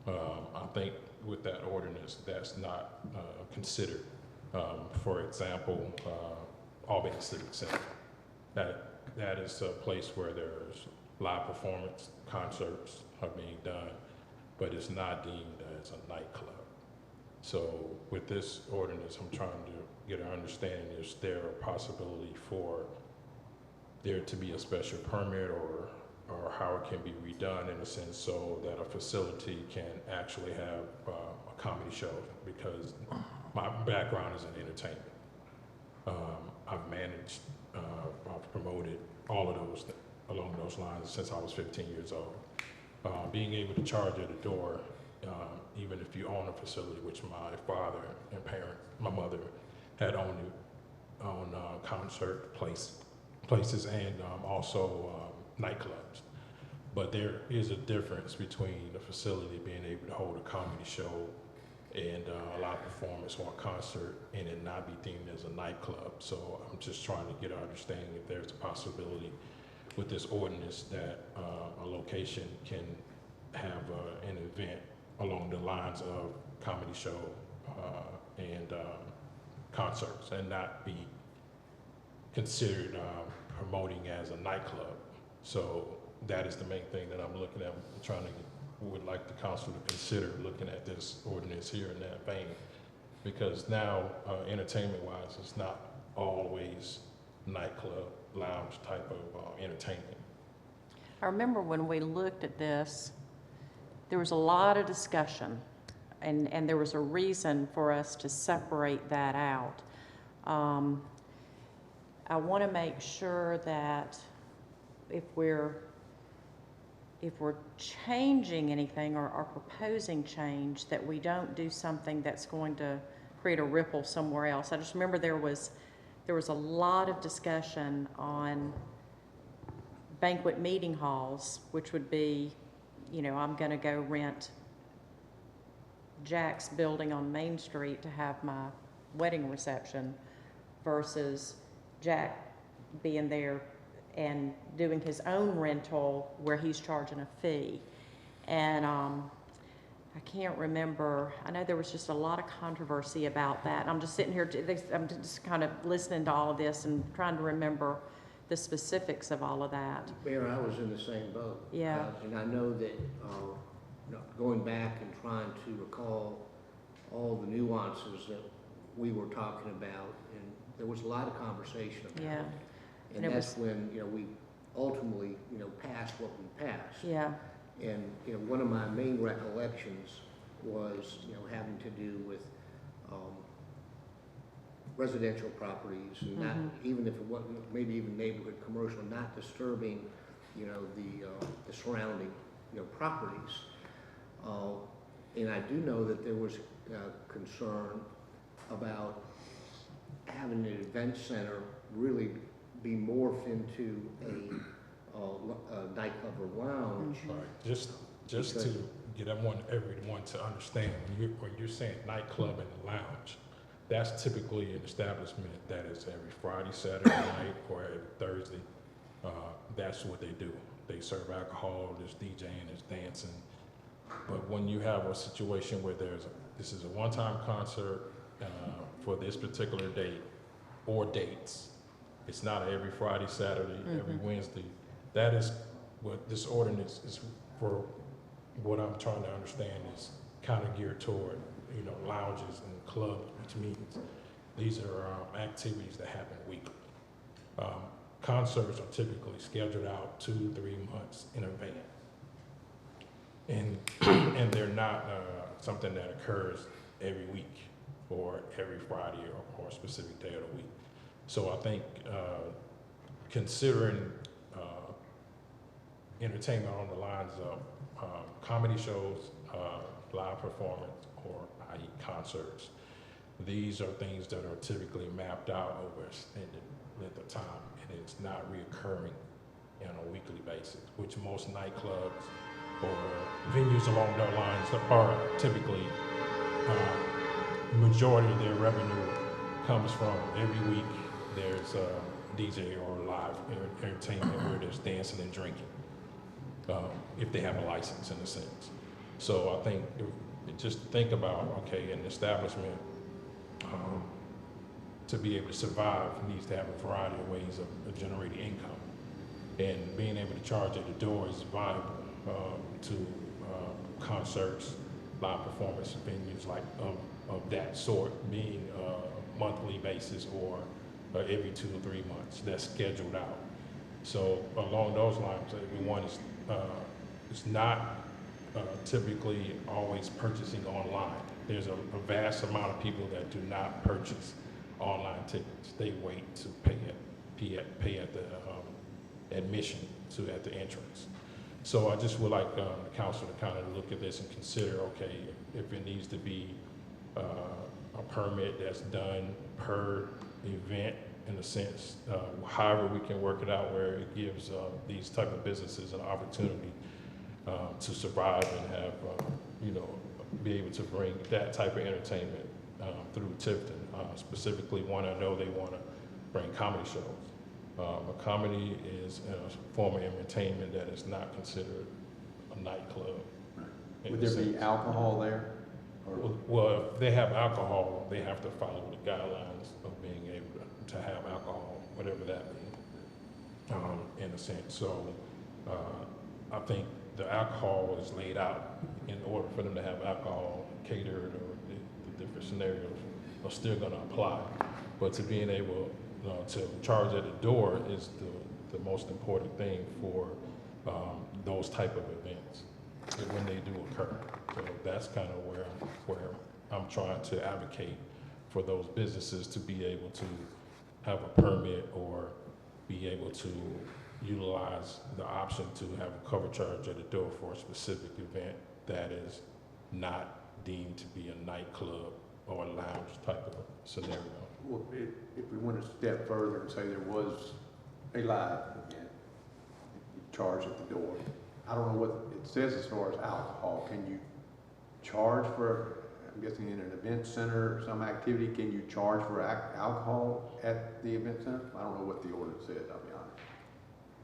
I think with that ordinance, that's not considered. For example, Albany Civic Center. That is a place where there's live performance, concerts are being done, but it's not deemed as a nightclub. So with this ordinance, I'm trying to get an understanding, is there a possibility for there to be a special permit or how it can be redone in a sense so that a facility can actually have a comedy show? Because my background is in entertainment. I've managed, I've promoted all of those along those lines since I was 15 years old. Being able to charge at a door, even if you own a facility, which my father and my mother had owned concert places and also nightclubs. But there is a difference between a facility being able to hold a comedy show and a live performance or a concert and it not be deemed as a nightclub. So I'm just trying to get an understanding if there's a possibility with this ordinance that a location can have an event along the lines of comedy show and concerts and not be considered promoting as a nightclub. So that is the main thing that I'm looking at. I'm trying to would like the council to consider looking at this ordinance here in that vein, because now entertainment-wise, it's not always nightclub, lounge type of entertainment. I remember when we looked at this, there was a lot of discussion, and there was a reason for us to separate that out. I want to make sure that if we're changing anything or proposing change, that we don't do something that's going to create a ripple somewhere else. I just remember there was a lot of discussion on banquet meeting halls, which would be, you know, I'm going to go rent Jack's building on Main Street to have my wedding reception versus Jack being there and doing his own rental where he's charging a fee. And I can't remember, I know there was just a lot of controversy about that. I'm just sitting here, I'm just kind of listening to all of this and trying to remember the specifics of all of that. Mayor, I was in the same boat. Yeah. And I know that going back and trying to recall all the nuances that we were talking about, and there was a lot of conversation about it. Yeah. And that's when, you know, we ultimately, you know, passed what we passed. Yeah. And, you know, one of my main recollections was, you know, having to do with residential properties, and not, even if it wasn't, maybe even neighborhood commercial, not disturbing, you know, the surrounding, you know, properties. And I do know that there was concern about having an event center really be morphed into a nightclub or lounge. Right. Just to get everyone to understand, when you're saying nightclub and lounge, that's typically an establishment that is every Friday, Saturday night, or every Thursday. That's what they do. They serve alcohol, there's DJing, there's dancing. But when you have a situation where this is a one-time concert for this particular date or dates, it's not every Friday, Saturday, every Wednesday. That is what this ordinance is for. What I'm trying to understand is kind of geared toward, you know, lounges and clubs, which means these are activities that happen weekly. Concerts are typically scheduled out 2-3 months in advance, and they're not something that occurs every week or every Friday or a specific day of the week. So I think considering entertainment on the lines of comedy shows, live performance, or i.e. concerts, these are things that are typically mapped out over extended length of time, and it's not reoccurring on a weekly basis, which most nightclubs or venues along those lines are typically majority of their revenue comes from every week, there's a DJ or live entertainment where there's dancing and drinking, if they have a license in a sense. So I think, just think about, okay, an establishment, to be able to survive, needs to have a variety of ways of generating income. And being able to charge at the door is viable to concerts, live performance venues like of that sort, being monthly basis or every 2 or 3 months. That's scheduled out. So along those lines, everyone is not typically always purchasing online. There's a vast amount of people that do not purchase online tickets. They wait to pay at the admission at the entrance. So I just would like the council to kind of look at this and consider, okay, if it needs to be a permit that's done per event in a sense, however we can work it out where it gives these type of businesses an opportunity to survive and have, be able to bring that type of entertainment through Tifton. Specifically, one, I know they want to bring comedy shows. A comedy is a form of entertainment that is not considered a nightclub. Would there be alcohol there? Well, if they have alcohol, they have to follow the guidelines of being able to have alcohol, whatever that means, in a sense. So I think the alcohol is laid out in order for them to have alcohol catered, or the different scenarios are still going to apply. But to being able to charge at the door is the most important thing for those type of events when they do occur. So that's kind of where I'm trying to advocate for those businesses to be able to have a permit or be able to utilize the option to have a cover charge at the door for a specific event that is not deemed to be a nightclub or a lounge type of scenario. Well, if we went a step further and say there was a live event, you charge at the door. I don't know what it says as far as alcohol. Can you charge for, I'm guessing in an event center or some activity, can you charge for alcohol at the event center? I don't know what the ordinance says, I'll be honest.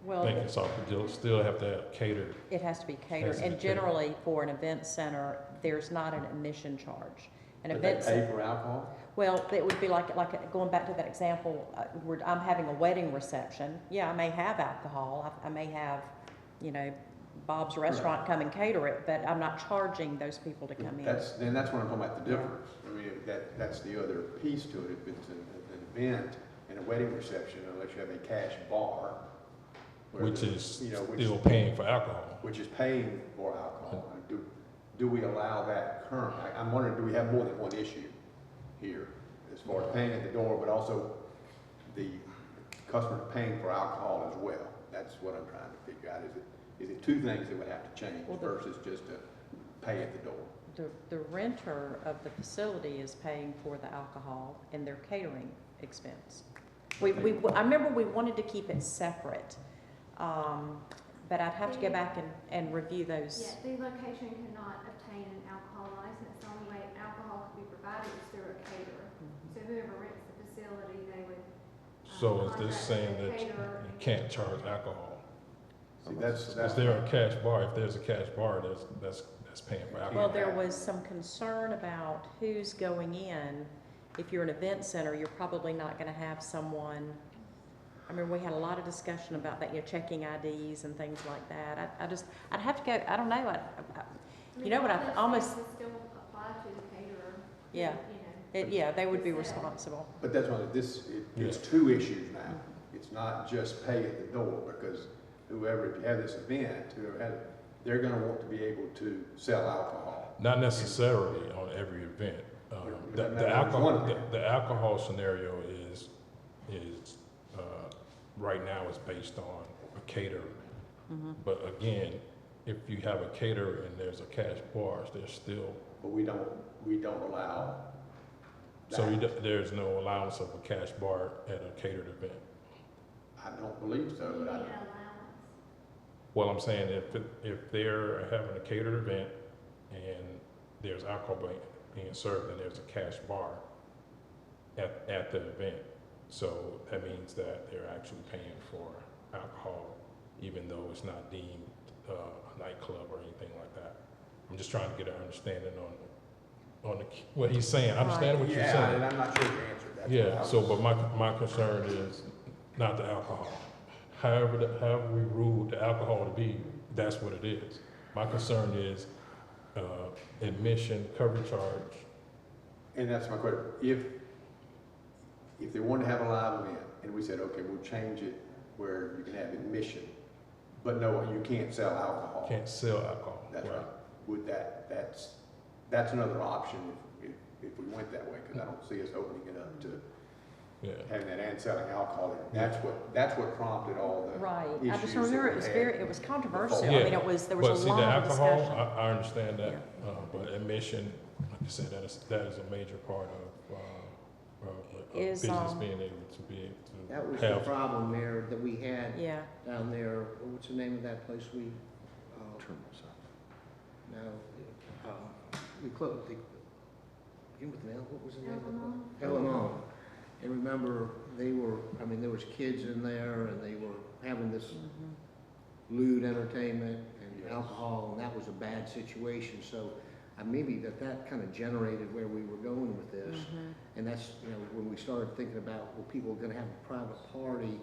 Well, I think it's all, you'll still have to have catered. it has to be catered, and generally for an event center, there's not an admission charge. An But event they pay for alcohol? Well, it would be like going back to that example, where I'm having a wedding reception. Yeah, I may have alcohol. I may have, Bob's Restaurant come and cater it, but I'm not charging those people to come in. That's what I'm talking about, the difference. I mean, that's the other piece to it. If it's an event and a wedding reception, unless you have a cash bar. Which is still paying for alcohol. Which is paying for alcohol. Do we allow that currently? I'm wondering, do we have more than one issue here as far as paying at the door, but also the customer paying for alcohol as well? That's what I'm trying to figure out. Is it two things that would have to change versus just to pay at the door? The renter of the facility is paying for the alcohol and their catering expense. I remember we wanted to keep it separate, but I'd have to go back and review those. Yeah, the location cannot obtain an alcohol license. The only way alcohol can be provided is through a caterer. So whoever rents the facility, they would. So is this saying that you can't charge alcohol? See, that's Is there a cash bar? If there's a cash bar, that's paying for alcohol. Well, there was some concern about who's going in. If you're an event center, you're probably not going to have someone. I mean, we had a lot of discussion about that, checking IDs and things like that. I'd have to go, I don't know, I almost. Would still apply to the caterer. Yeah. They would be responsible. But that's why it's two issues now. It's not just pay at the door, because if you have this event, they're gonna want to be able to sell alcohol. Not necessarily on every event. The alcohol scenario is right now is based on a caterer. Mm-hmm. But again, if you have a caterer and there's a cash bar, there's still. But we don't allow. So there's no allowance of a cash bar at a catered event. I don't believe so, but I don't. Well, I'm saying if they're having a catered event and there's alcohol being served and there's a cash bar, at the event. So that means that they're actually paying for alcohol, even though it's not deemed a nightclub or anything like that. I'm just trying to get an understanding on what he's saying. I understand what you're Yeah, saying. and I'm not sure the answer to that. Yeah, so, but my concern is not the alcohol. However we rule the alcohol to be, that's what it is. My concern is, admission, cover charge. And that's my question. If they want to have a live event, and we said, okay, we'll change it where you can have admission, but no, you can't sell alcohol. Can't sell alcohol. That's right. Would that's another option if we went that way, because I don't see us opening it up to having that and selling alcohol. That's what prompted all the Right. I just issues remember that it was we very, had. it was controversial. Yeah. I mean, there was a But see, the lot of alcohol, discussion. I understand that, but admission, like I said, that is a major part of Is, business being able to be able to That was the have. problem there that we had Yeah. down there. What's the name of that place we, no, we closed, begin with an L, what was the name of it? Elamon. And remember, there was kids in there and they were having this lewd entertainment and alcohol, and that was a bad situation. So maybe that kind of generated where we were going with this. And that's, when we started thinking about, well, people are gonna have a private party,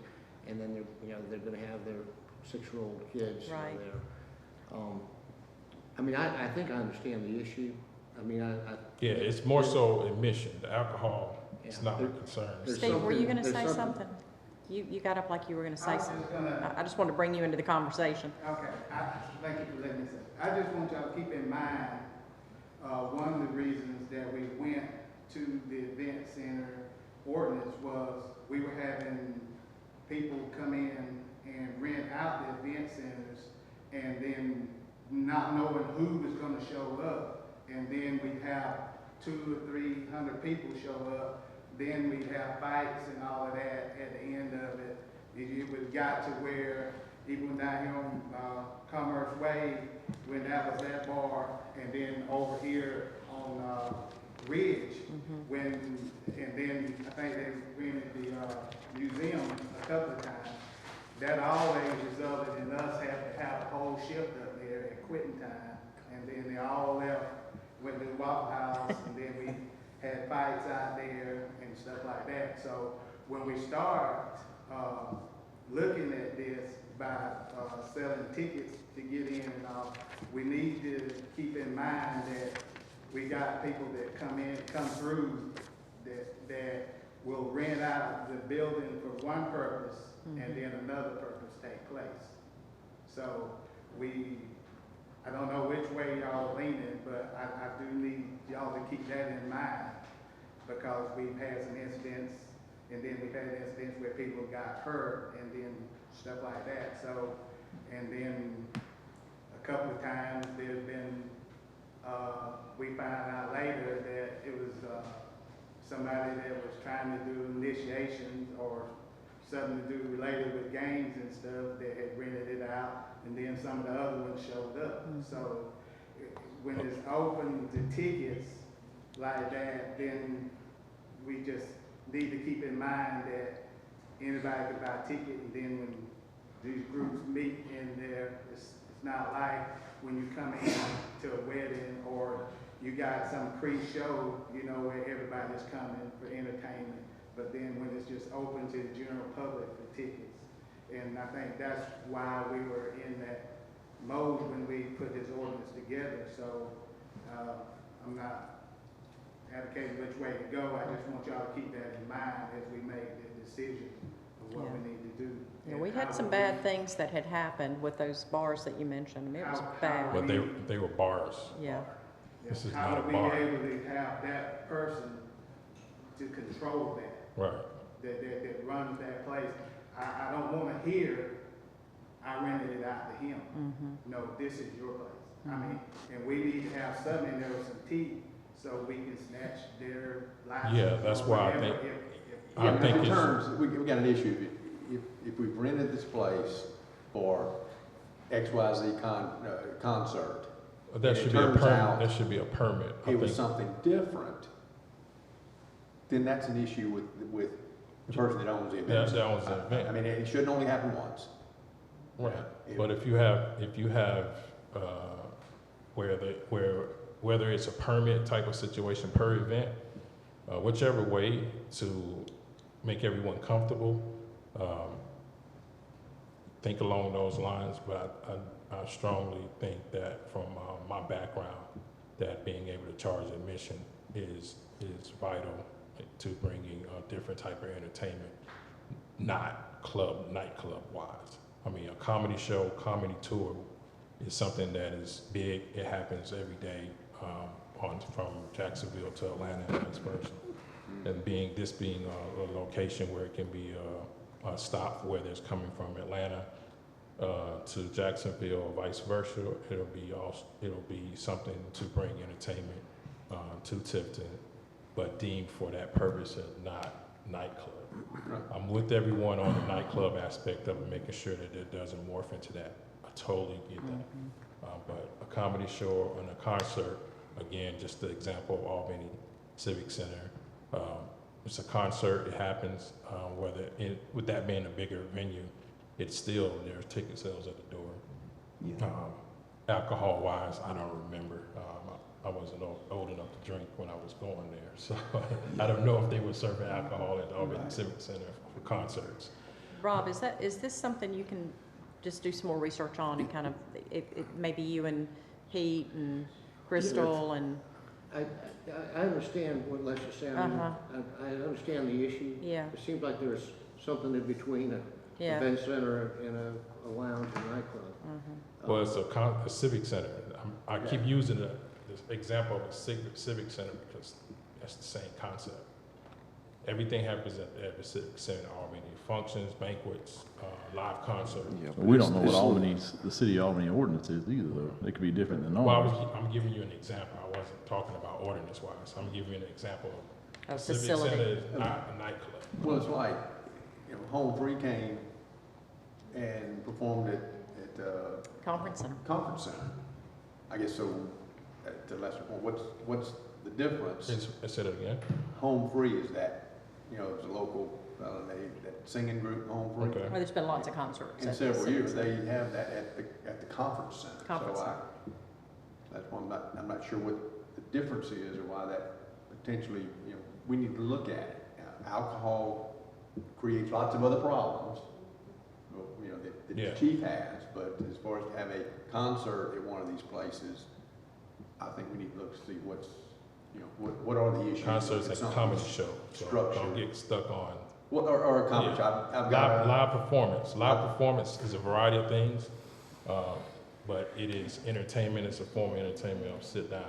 and then they're gonna have their 6-year-old kids Right. there. I think I understand the issue. Yeah, it's more so admission. The alcohol is not a concern. Steve, were you gonna there's say something- something? You got up like you were gonna I say was something. just gonna, I just wanted to bring you into the conversation. okay, thank you for letting me say. I just want y'all to keep in mind, one of the reasons that we went to the event center ordinance was we were having people come in and rent out the event centers and then not knowing who was gonna show up. And then we'd have 200 or 300 people show up. Then we'd have fights and all of that at the end of it. It got to where, even down here on Commerce Way, when that was that bar, and then over here on Ridge, and then I think they rented the museum a couple of times. That always resulted in us having to have a whole shift up there at quitting time, and then they all left, went to the Waffle House, and then we had fights out there and stuff like that. So when we start looking at this by selling tickets to get in and all, we need to keep in mind that we got people that come through that will rent out the building for one purpose and then another purpose take place. So I don't know which way y'all are leaning, but I do need y'all to keep that in mind, because we've had some incidents, and then we've had incidents where people got hurt and then stuff like that. So, and then a couple of times there's been, we found out later that it was somebody that was trying to do initiations or something to do related with games and stuff that had rented it out, and then some of the other ones showed up. So when it's open to tickets like that, then we just need to keep in mind that anybody can buy a ticket, and then when these groups meet in there, it's not like when you come in to a wedding or you got some pre-show, where everybody's coming for entertainment. But then when it's just open to the general public for tickets. And I think that's why we were in that mode when we put this ordinance together. So I'm not advocating which way to go. I just want y'all to keep that in mind as we make the decision of what we need to do. Yeah, we had some bad things that had happened with those bars that you mentioned. It was bad. But they were bars. Yeah. This is How not a do we bar. be able to have that person to control that? Right. That runs that place. I don't want to hear, I rented it out to him. No, this is your place. And we need to have something in there with some teeth so we can snatch their license. Yeah, that's or why I whatever. think- Yeah, I think in it's, terms, we got an issue. If we've rented this place for XYZ concert, that and should it be a turns permit. out That should be a permit. I it was think. something different, then that's an issue with the person that owns the event. That owns the event. I mean, it shouldn't only happen once. Right, but if you have, whether it's a permit type of situation per event, whichever way to make everyone comfortable, think along those lines, but I strongly think that from my background, that being able to charge admission is vital to bringing a different type of entertainment, not nightclub wise. I mean, a comedy show, comedy tour is something that is big. It happens every day from Jacksonville to Atlanta and vice versa. And being a location where it can be a stop for whether it's coming from Atlanta to Jacksonville or vice versa, it'll be something to bring entertainment to Tifton, but deemed for that purpose and not nightclub. I'm with everyone on the nightclub aspect of it, making sure that it doesn't morph into that. I totally get that. But a comedy show and a concert, again, just the example of Albany Civic Center. It's a concert, it happens, with that being a bigger venue, it's still, there's ticket sales at the door. Alcohol wise, I don't remember. I wasn't old enough to drink when I was going there, so I don't know if they were serving alcohol at the Albany Civic Center for concerts. Rob, is this something you can just do some more research on and kind of, maybe you and Pete and Crystal and? I understand what Leslie's saying. I understand the issue. Yeah. It seems like there's something in between an event center and a lounge and nightclub. Well, it's a civic center. I keep using this example of a civic center because that's the same concept. Everything happens at the civic center, Albany. Functions, banquets, live concerts. Yeah, we don't know what the city of Albany ordinance is either, though. It could be different than ours. Well, I'm giving you an example. I wasn't talking about ordinance-wise. I'm giving you an example of A civic facility. center is not a nightclub. Well, it's like, Home Free came and performed at the Conference center. Conference Center. I guess so, to a lesser point, what's the difference? Say that again. Home Free is that, it's a local, that singing group, Home Free. Okay. Well, there's been lots of concerts. In at several the years, Civic they have that at the Conference Center. Conference So Center. that's why I'm not sure what the difference is or why that potentially, we need to look at it. Alcohol creates lots of other problems, that the chief has, but as far as to have a concert at one of these places, I think we need to look to see what are the issues. Concerts at a comedy show. So Structure. don't get stuck on. Well, or a comedy show. I've got live performance. Live performance is a variety of things, but it is entertainment. It's a form of entertainment. Sit down.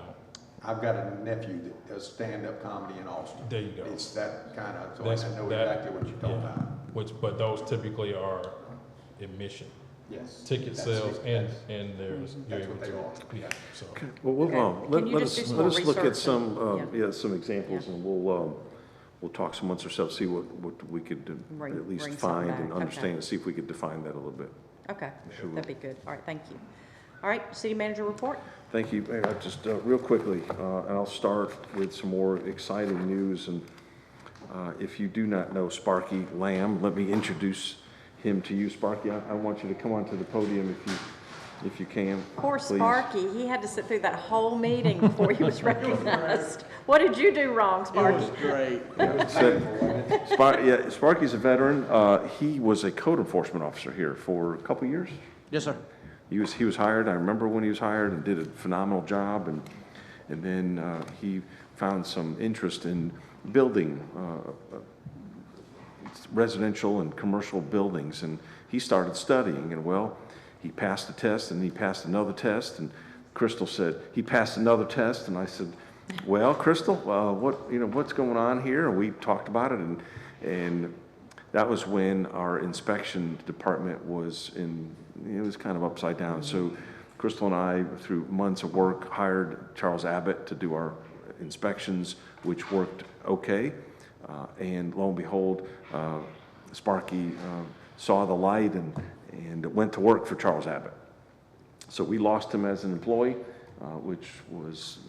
I've got a nephew that does stand-up comedy in Austin. There you go. It's that kind of, so That's- I know that- exactly what you're talking about. But those typically are admission. Yes. Ticket That's sales it. and there's. That's what they are. Yeah, so. Well, we'll, Can you let just do us, some let more us look at research some, and- some examples, and we'll talk amongst ourselves, see what we could at least bring something find back. and Okay. understand, and see if we could define that a little bit. Okay, Sure will. that'd be good. All right, thank you. All right, city manager report? Thank you. Mayor, just real quickly, and I'll start with some more exciting news. And if you do not know Sparky Lamb, let me introduce him to you. Sparky, I want you to come onto the podium if you can. Poor please. Sparky, he had to sit through that whole meeting before he was recognized. What did you do wrong, Sparky? great. Sparky's a veteran. He was a code enforcement officer here for a couple years. Yes, sir. He was hired. I remember when he was hired and did a phenomenal job. And then he found some interest in building residential and commercial buildings. And he started studying. And well, he passed the test and he passed another test. And Crystal said he passed another test. And I said, well, Crystal, what's going on here? And we talked about it. And that was when our inspection department was it was kind of upside down. So Crystal and I, through months of work, hired Charles Abbott to do our inspections, which worked okay. And lo and behold, Sparky saw the light and went to work for Charles Abbott. So we lost him as an employee. which was,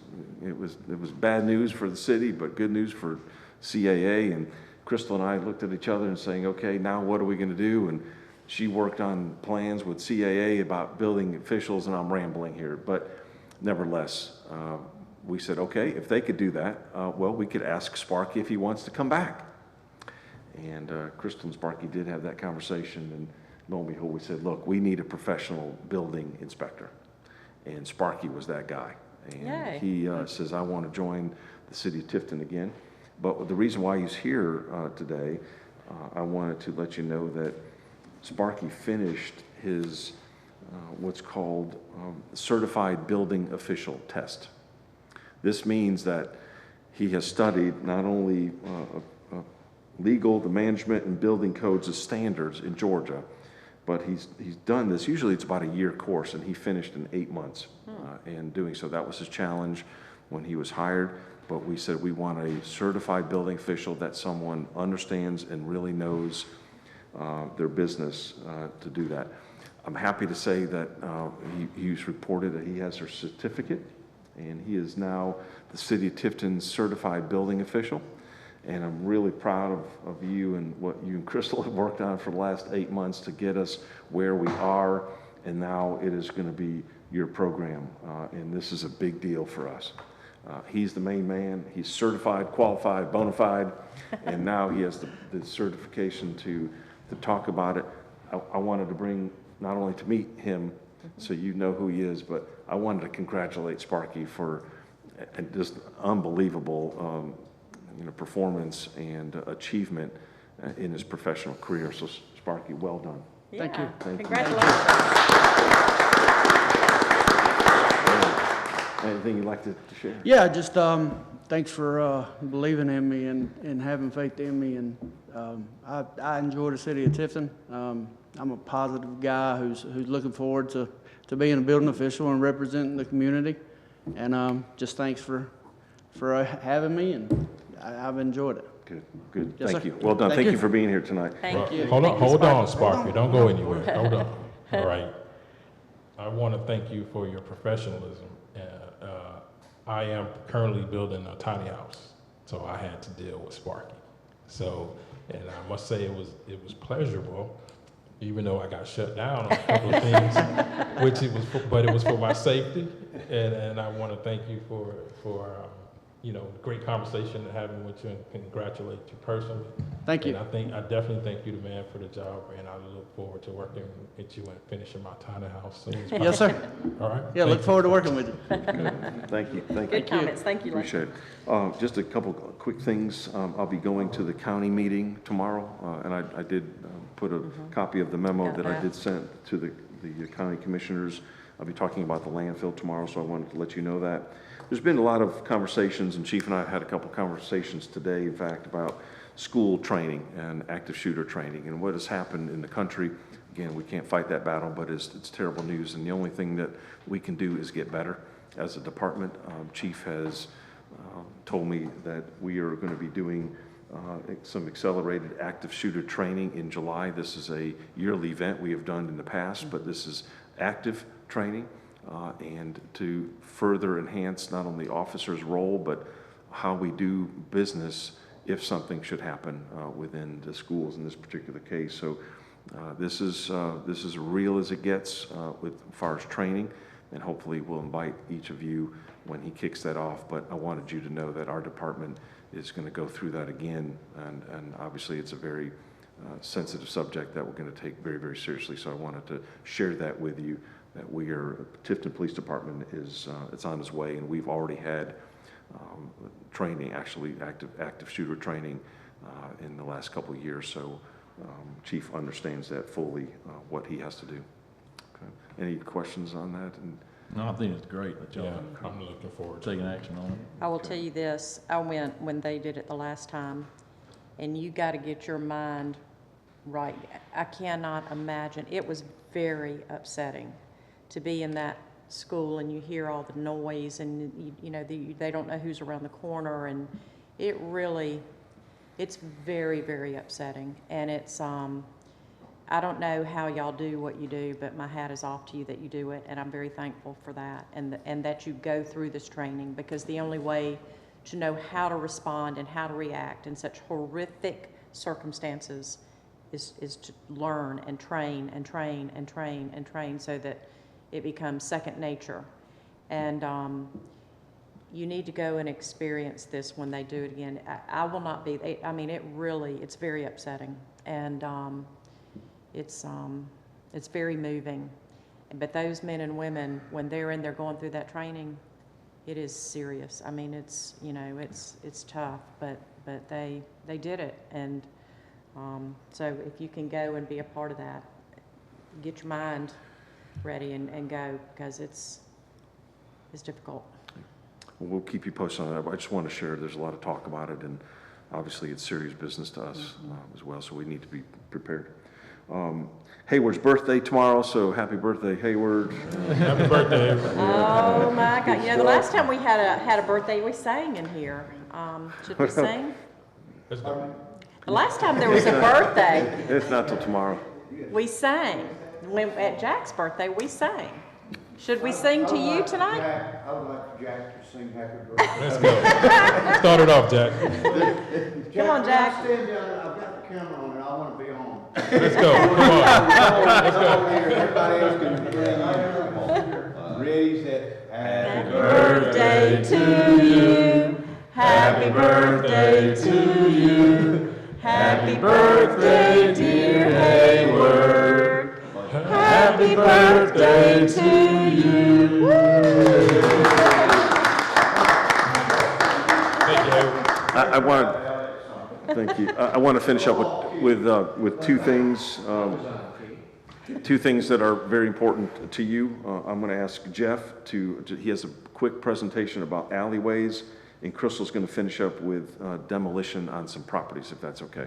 it was bad news for the city, but good news for CAA. And Crystal and I looked at each other and saying, okay, now what are we going to do? And she worked on plans with CAA about building officials, and I'm rambling here, but nevertheless, we said, okay, if they could do that, well, we could ask Sparky if he wants to come back. And Crystal and Sparky did have that conversation, and lo and behold, we said, look, we need a professional building inspector. And Sparky was that guy. And Yay. he says, I want to join the city of Tifton again. But the reason why he's here today, I wanted to let you know that Sparky finished his what's called certified building official test. This means that he has studied not only legal, the management and building codes as standards in Georgia, but he's done this. Usually it's about a year course, and he finished in 8 months in doing so. That was his challenge when he was hired. But we said we want a certified building official that someone understands and really knows their business to do that. I'm happy to say that he's reported that he has her certificate, and he is now the City of Tifton's certified building official. And I'm really proud of you and what you and Crystal have worked on for the last 8 months to get us where we are. And now it is going to be your program, and this is a big deal for us. He's the main man. He's certified, qualified, bona fide, and now he has the certification to talk about it. I wanted to bring, not only to meet him, so you know who he is, but I wanted to congratulate Sparky for just unbelievable performance and achievement in his professional career. So Sparky, well done. Thank you. Thank you. Congratulations. Anything you'd like to share? Yeah, just thanks for believing in me and having faith in me. And I enjoy the city of Tifton. I'm a positive guy who's looking forward to being a building official and representing the community. And just thanks for having me, and I've enjoyed it. Good. Yes, Thank sir. you. Well done. Thank you for being here tonight. Thank you. Hold on, Sparky. Don't go anywhere. Hold on. All right. I want to thank you for your professionalism. I am currently building a tiny house, so I had to deal with Sparky. So, and I must say it was pleasurable, even though I got shut down on a couple of things, but it was for my safety. And I want to thank you for great conversation and having with you, and congratulate you personally. Thank you. And I definitely thank you, the man, for the job, and I look forward to working with you and finishing my tiny house soon as possible. Yes, sir. All right. Yeah, look forward to working with you. Thank you. Good comments. Thank you. Appreciate it. Just a couple quick things. I'll be going to the county meeting tomorrow, and I did put a copy of the memo that I did send to the county commissioners. I'll be talking about the landfill tomorrow, so I wanted to let you know that. There's been a lot of conversations, and Chief and I have had a couple conversations today, in fact, about school training and active shooter training and what has happened in the country. Again, we can't fight that battle, but it's terrible news, and the only thing that we can do is get better as a department. Chief has told me that we are going to be doing some accelerated active shooter training in July. This is a yearly event we have done in the past, but this is active training. And to further enhance not only officers' role, but how we do business if something should happen within the schools in this particular case. So this is as real as it gets as far as training, and hopefully we'll invite each of you when he kicks that off. But I wanted you to know that our department is going to go through that again, and obviously it's a very sensitive subject that we're going to take very, very seriously. So I wanted to share that with you, that Tifton Police Department is, it's on its way, and we've already had training, actually active shooter training in the last couple of years. So Chief understands that fully, what he has to do. Okay. Any questions on that? No, I think it's great that y'all I'm looking forward to taking action on it. I will tell you this, I went when they did it the last time, and you got to get your mind right. I cannot imagine. It was very upsetting to be in that school and you hear all the noise, and they don't know who's around the corner, and it's very, very upsetting. And it's I don't know how y'all do what you do, but my hat is off to you that you do it, and I'm very thankful for that, and that you go through this training, because the only way to know how to respond and how to react in such horrific circumstances is to learn and train and train and train and train so that it becomes second nature. And you need to go and experience this when they do it again. I will not be, I mean, it's very upsetting. And it's very moving. But those men and women, when they're in there going through that training, it is serious. I mean, it's, you know, it's tough, but they did it. And so if you can go and be a part of that, get your mind ready and go, because it's difficult. Well, we'll keep you posted on that. I just want to share, there's a lot of talk about it, and obviously it's serious business to us as well, so we need to be prepared. Hayward's birthday tomorrow, so happy birthday, Hayward. Happy birthday. Oh my God! You know, the last time we had a birthday, we sang in here. Should we sing? Let's go. The last time there was a birthday, It's not till tomorrow. we sang. At Jack's birthday, we sang. Should we sing to you tonight? I would like Jack to sing happy birthday. Let's go. Start it off, Jack. Come on, Jack. Stand down there, I've got the camera on and I want to be on. Let's go. Come on. Let's go. Everybody else can bring ready, set, Happy birthday to you. Happy birthday to you. Happy birthday, dear Hayward. Happy birthday to you. Thank you, Hayward. I want, thank you. I want to finish up with two things. Two things that are very important to you. I'm going to ask Jeff he has a quick presentation about alleyways, and Crystal's going to finish up with demolition on some properties, if that's okay.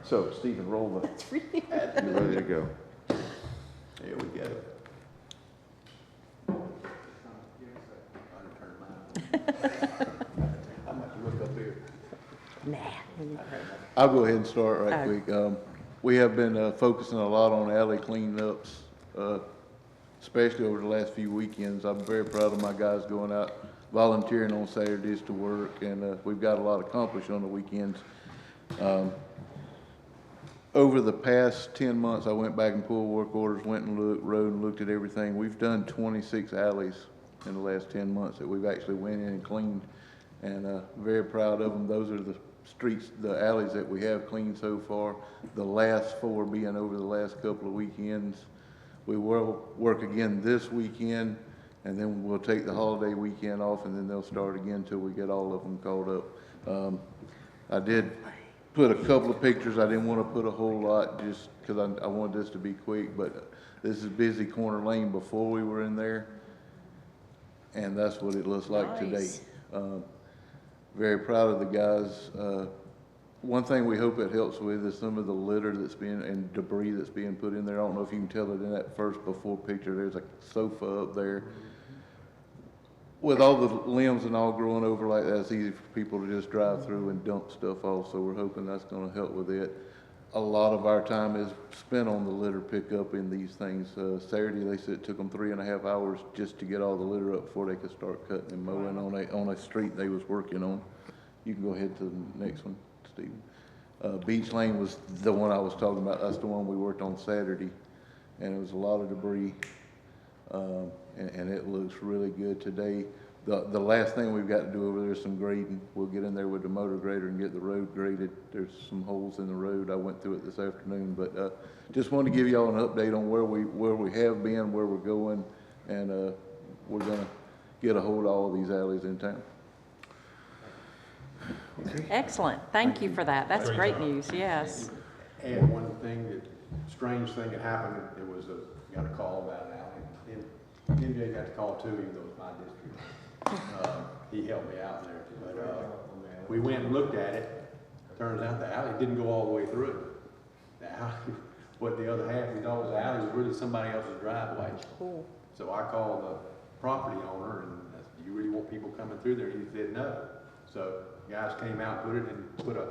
So, Stephen, roll the. That's really You're ready to go. Here we go. I'm going to look up here. Nah. I'll go ahead and start right Oh. quick. We have been focusing a lot on alley cleanups, especially over the last few weekends. I'm very proud of my guys going out volunteering on Saturdays to work, and we've got a lot accomplished on the weekends. Over the past 10 months, I went back and pulled work orders, went and rode and looked at everything. We've done 26 alleys in the last 10 months that we've actually went in and cleaned, and very proud of them. Those are the streets, the alleys that we have cleaned so far, the last 4 being over the last couple of weekends. We will work again this weekend, and then we'll take the holiday weekend off, and then they'll start again until we get all of them caught up. I did put a couple of pictures. I didn't want to put a whole lot just because I wanted this to be quick, but this is busy Corner Lane before we were in there, and that's what it looks like Nice. today. Very proud of the guys. One thing we hope it helps with is some of the litter and debris that's being put in there. I don't know if you can tell it in that first before picture. There's a sofa up there. With all the limbs and all growing over like that, it's easy for people to just drive through and dump stuff off, so we're hoping that's gonna help with it. A lot of our time is spent on the litter pickup in these things. Saturday, they said it took them 3.5 hours just to get all the litter up before they could start cutting and mowing on a street they was working on. You can go ahead to the next one, Stephen. Beach Lane was the one I was talking about. That's the one we worked on Saturday, and it was a lot of debris. And it looks really good today. The last thing we've got to do over there is some grading. We'll get in there with the motor grader and get the road graded. There's some holes in the road. I went through it this afternoon, but just wanted to give y'all an update on where we have been, where we're going, and we're gonna get a hold of all of these alleys in town. Excellent. Thank you for that. That's great news. Yes. And one thing strange thing that happened, it was got a call about an alley. And MJ got the call too, even though it's my district. He helped me out there. But we went and looked at it. Turns out the alley didn't go all the way through. The alley, what the other half we thought was the alley was really somebody else's driveway. Cool. So I called the property owner and I said, "Do you really want people coming through there?" He said no. So guys came out, put a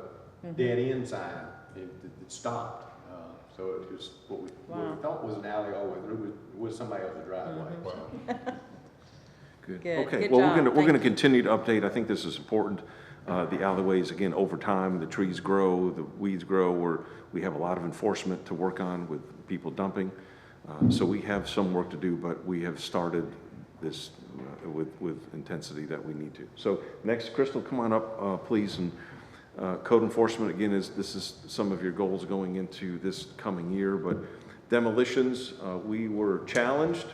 dead end sign. It stopped. So it was what we thought was an alley all the way through was somebody else's driveway. Wow. Good. Good. Okay, Good well, job. we're Thank gonna you. continue to update. I think this is important. The alleyways, again, over time, the trees grow, the weeds grow, we have a lot of enforcement to work on with people dumping. So we have some work to do, but we have started this with intensity that we need to. So next, Crystal, come on up, please. And code enforcement, again, this is some of your goals going into this coming year, but demolitions, we were challenged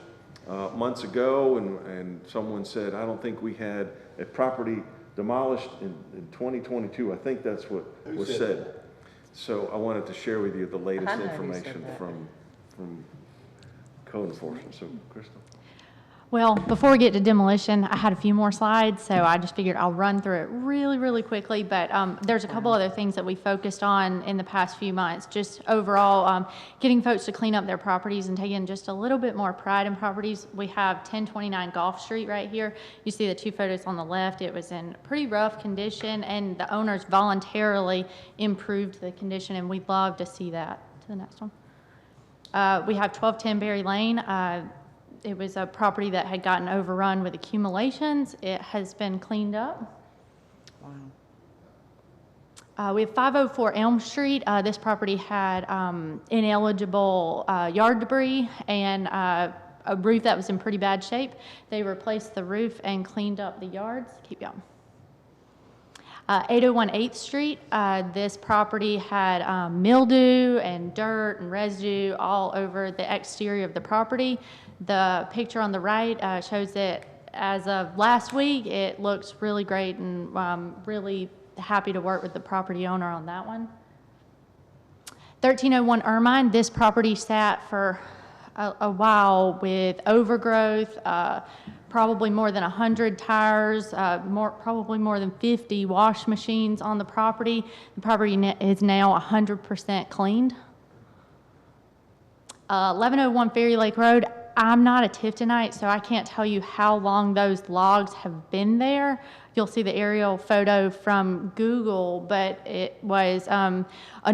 months ago, and someone said, I don't think we had a property demolished in 2022. I think that's what was said. So I wanted to share with you the latest I know who said information that. from code enforcement. So, Crystal. Well, before we get to demolition, I had a few more slides, so I just figured I'll run through it really, really quickly. But there's a couple other things that we focused on in the past few months. Just overall, getting folks to clean up their properties and taking just a little bit more pride in properties. We have 1029 Gulf Street right here. You see the two photos on the left. It was in pretty rough condition, and the owners voluntarily improved the condition, and we'd love to see that. To the next one. We have 1210 Berry Lane. It was a property that had gotten overrun with accumulations. It has been cleaned up. Wow. We have 504 Elm Street. This property had ineligible yard debris and a roof that was in pretty bad shape. They replaced the roof and cleaned up the yards. Keep going. 801 8th Street, this property had mildew and dirt and residue all over the exterior of the property. The picture on the right shows that as of last week, it looks really great, and really happy to work with the property owner on that one. 1301 Ermine, this property sat for a while with overgrowth, probably more than 100 tires, probably more than 50 wash machines on the property. The property is now 100% cleaned. 1101 Ferry Lake Road, I'm not a Tiftonite, so I can't tell you how long those logs have been there. You'll see the aerial photo from Google, but it was an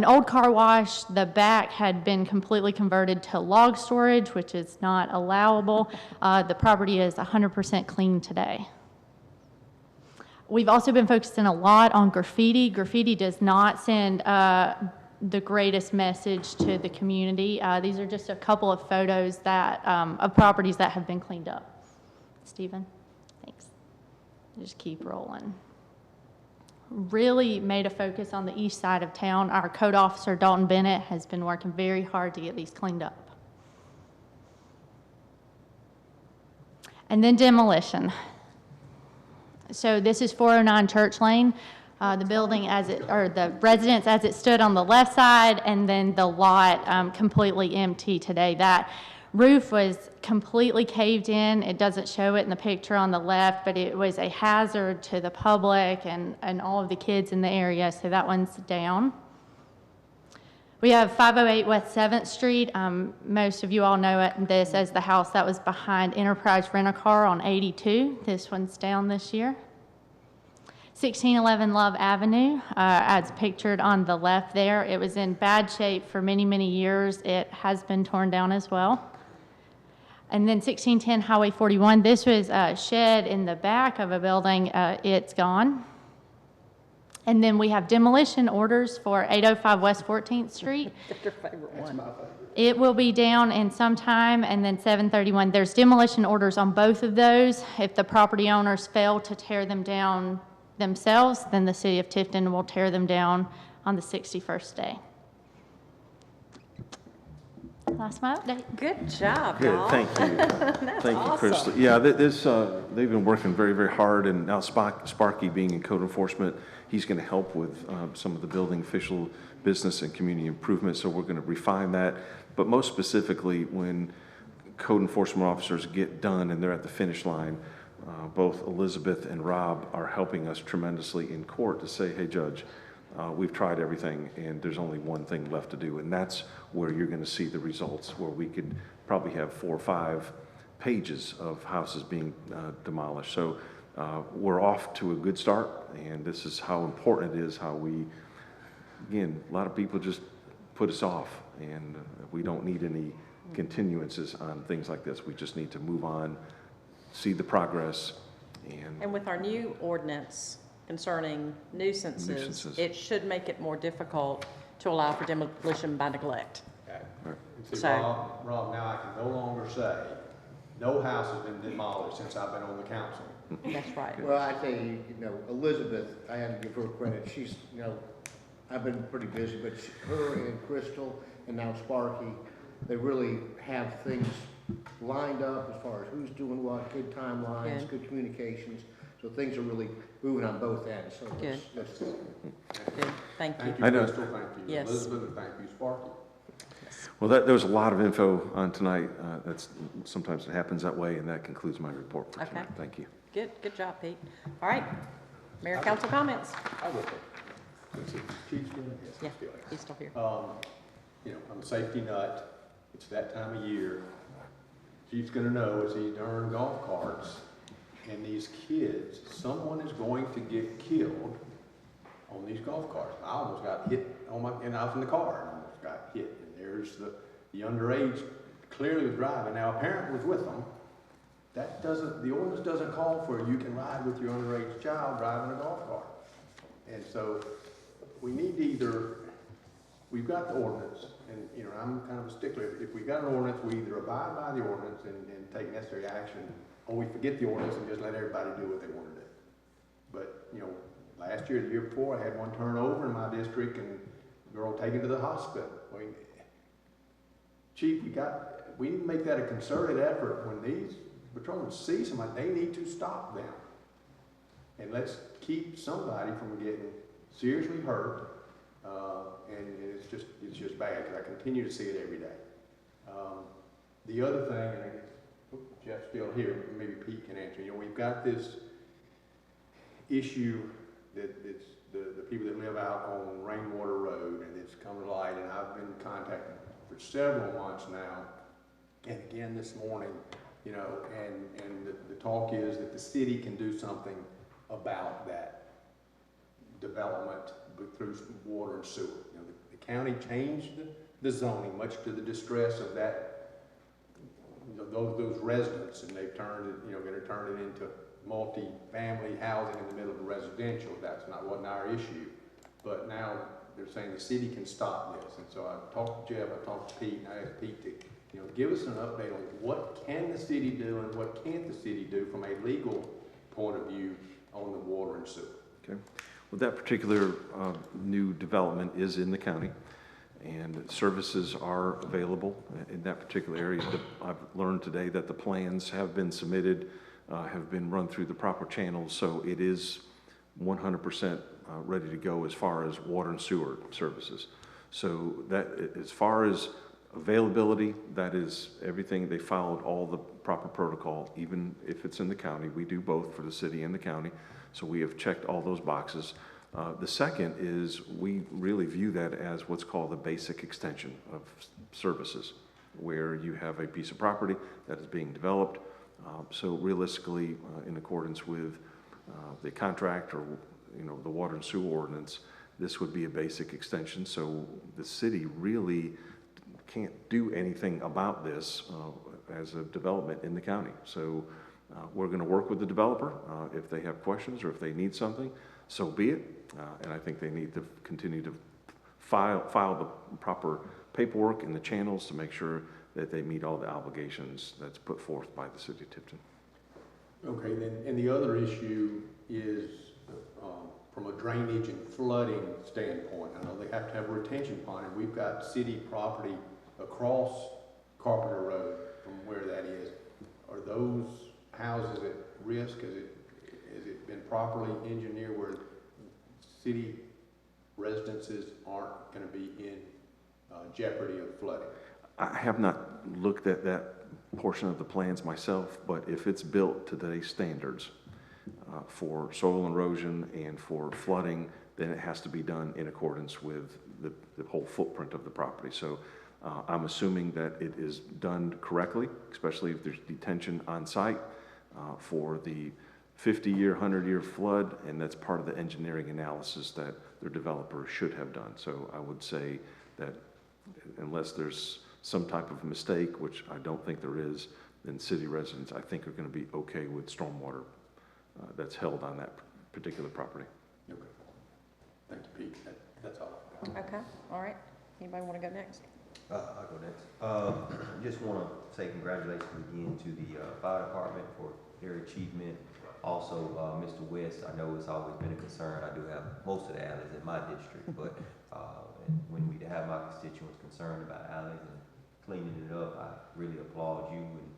old car wash. The back had been completely converted to log storage, which is not allowable. The property is 100% clean today. We've also been focusing a lot on graffiti. Graffiti does not send the greatest message to the community. These are just a couple of photos that of properties that have been cleaned up. Stephen, thanks. Just keep rolling. Really made a focus on the east side of town. Our code officer, Dalton Bennett, has been working very hard to get these cleaned up. And then demolition. So this is 409 Church Lane. The building or the residence as it stood on the left side, and then the lot completely empty today. That roof was completely caved in. It doesn't show it in the picture on the left, but it was a hazard to the public and all of the kids in the area, so that one's down. We have 508 West 7th Street. Most of you all know this as the house that was behind Enterprise Rent-A-Car on 82. This one's down this year. 1611 Love Avenue, as pictured on the left there. It was in bad shape for many, many years. It has been torn down as well. And then 1610 Highway 41. This was a shed in the back of a building. It's gone. And then we have demolition orders for 805 West 14th Street. That's your favorite one. It will be down in some time, and then 731. There's demolition orders on both of those. If the property owners fail to tear them down themselves, then the city of Tifton will tear them down on the 61st day. That's my update. Good job, Good, y'all. thank you. Thank you, awesome. Crystal. Yeah, they've been working very, very hard, and now Sparky being in code enforcement, he's going to help with some of the building official business and community improvement, so we're going to refine that. But most specifically, when code enforcement officers get done and they're at the finish line, both Elizabeth and Rob are helping us tremendously in court to say, hey, Judge, we've tried everything, and there's only one thing left to do, and that's where you're going to see the results, where we could probably have 4 or 5 pages of houses being demolished. So we're off to a good start, and this is how important it is, how we, again, a lot of people just put us off, and we don't need any continuances on things like this. We just need to move on, see the progress, And with our new ordinance concerning nuisances, Nuisances. it should make it more difficult to allow for demolition by neglect. And see, So- Rob, now I can no longer say, no house has been demolished since I've been on the council. That's right. Well, I tell you, Elizabeth, I had to give her credit. She's, I've been pretty busy, but her and Crystal and now Sparky, they really have things lined up as far as who's doing what, good timelines, Good. good communications. So things are really moving on both ends, so Good. let's Good, thank you. Thank I you, know. Crystal, thank you, Yes. Elizabeth, and thank you, Sparky. Well, there was a lot of info on tonight. Sometimes it happens that way, and that concludes my report for Okay. tonight. Thank you. Good job, Pete. All right, Mayor, council comments? I will. Let's see, Chief's doing it? Yes, Yeah, he's doing it. he's still here. I'm a safety nut. It's that time of year. Chief's gonna know as these darn golf carts and these kids, someone is going to get killed on these golf carts. I almost got hit and I was in the car and almost got hit. And there's the underage clearly was driving. Now, a parent was with them. The ordinance doesn't call for you can ride with your underage child driving a golf cart. And so we need to we've got the ordinance, and, I'm kind of a stickler. If we got an ordinance, we either abide by the ordinance and take necessary action, or we forget the ordinance and just let everybody do what they want to do. But, last year, the year before, I had one turnover in my district and a girl taken to the hospital. I mean, Chief, we need to make that a concerted effort. When these patrolmen see somebody, they need to stop them. And let's keep somebody from getting seriously hurt. And it's just bad, because I continue to see it every day. The other thing, and I guess Jeff's still here, maybe Pete can answer. We've got this issue that it's the people that live out on Rainwater Road, and it's come to light, and I've been contacted for several months now, and again this morning, and the talk is that the city can do something about that development through water and sewer. The county changed the zoning, much to the distress of those residents, and they've turned it, going to turn it into multi-family housing in the middle of a residential. Wasn't our issue, but now they're saying the city can stop this. And so I talked to Jeff, I talked to Pete, and I asked Pete to, give us an update on what can the city do and what can't the city do from a legal point of view on the water and sewer. Okay. Well, that particular new development is in the county, and services are available in that particular area. I've learned today that the plans have been submitted, have been run through the proper channels, so it is 100% ready to go as far as water and sewer services. So that, as far as availability, that is everything. They followed all the proper protocol, even if it's in the county. We do both for the city and the county. So we have checked all those boxes. The second is we really view that as what's called the basic extension of services, where you have a piece of property that is being developed. So realistically, in accordance with the contract or the water and sewer ordinance, this would be a basic extension. So the city really can't do anything about this as a development in the county. So we're going to work with the developer. If they have questions or if they need something, so be it. And I think they need to continue to file the proper paperwork in the channels to make sure that they meet all the obligations that's put forth by the city of Tifton. Okay, then, and the other issue is from a drainage and flooding standpoint. I know they have to have a retention pond, and we've got city property across Carpenter Road from where that is. Are those houses at risk? Has it been properly engineered where city residences aren't going to be in jeopardy of flooding? I have not looked at that portion of the plans myself, but if it's built to today's standards for soil erosion and for flooding, then it has to be done in accordance with the whole footprint of the property. So I'm assuming that it is done correctly, especially if there's detention on site for the 50-year, 100-year flood, and that's part of the engineering analysis that their developer should have done. So I would say that Unless there's some type of mistake, which I don't think there is, then city residents, I think, are going to be okay with stormwater that's held on that particular property. Okay. Thank you, Pete. That's all I've got. Okay, all right. Anybody want to go next? I'll go next. Just want to say congratulations again to the fire department for their achievement. Also, Mr. West, I know it's always been a concern. I do have most of the alleys in my district, but and when we have my constituents concerned about alleys and cleaning it up, I really applaud you and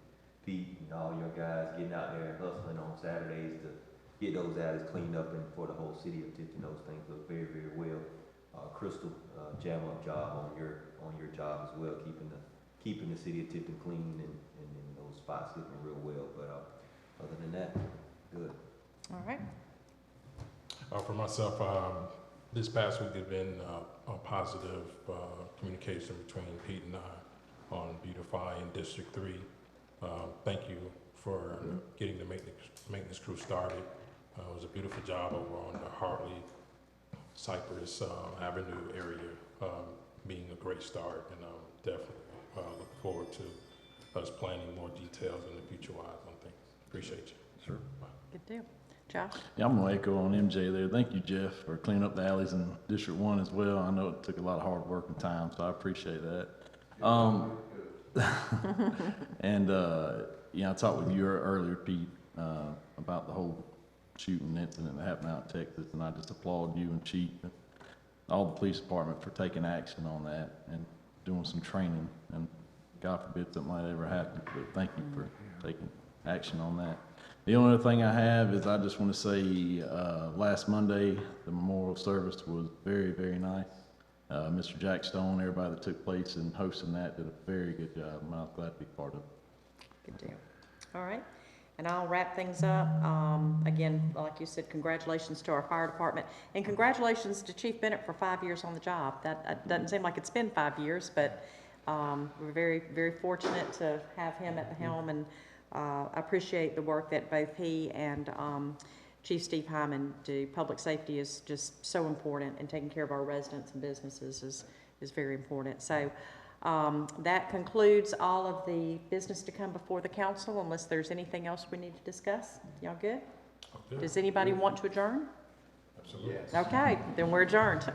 Pete and all your guys getting out there and hustling on Saturdays to get those alleys cleaned up, and for the whole city of Tifton, those things look very, very well. Crystal, jam up job on your job as well, keeping the city of Tifton clean and those spots looking real well. But other than that, good. All right. For myself, this past week has been a positive communication between Pete and I on beautifying District 3. Thank you for getting the maintenance crew started. It was a beautiful job over on the Hartley Cypress Avenue area, being a great start, and definitely look forward to us planning more details in the future wise on things. Appreciate you. Sure. Bye. Good deal. Josh? Yeah, I'm gonna echo on MJ there. Thank you, Jeff, for cleaning up the alleys in District 1 as well. I know it took a lot of hard work and time, so I appreciate that. And, I talked with you earlier, Pete, about the whole shooting incident that happened out in Texas, and I just applaud you and Chief and all the police department for taking action on that and doing some training, and God forbid something like that ever happens, but thank you for taking action on that. The only other thing I have is I just want to say, last Monday, the memorial service was very, very nice. Mr. Jack Stone, everybody that took place in hosting that did a very good job, and I was glad to be part of it. Good deal. All right. And I'll wrap things up. Again, like you said, congratulations to our fire department, and congratulations to Chief Bennett for 5 years on the job. That doesn't seem like it's been 5 years, but we're very, very fortunate to have him at the helm, and I appreciate the work that both he and Chief Steve Hyman do. Public safety is just so important, and taking care of our residents and businesses is very important. So that concludes all of the business to come before the council, unless there's anything else we need to discuss. Y'all good? Okay. Does anybody want to adjourn? Absolutely. Okay, then we're adjourned.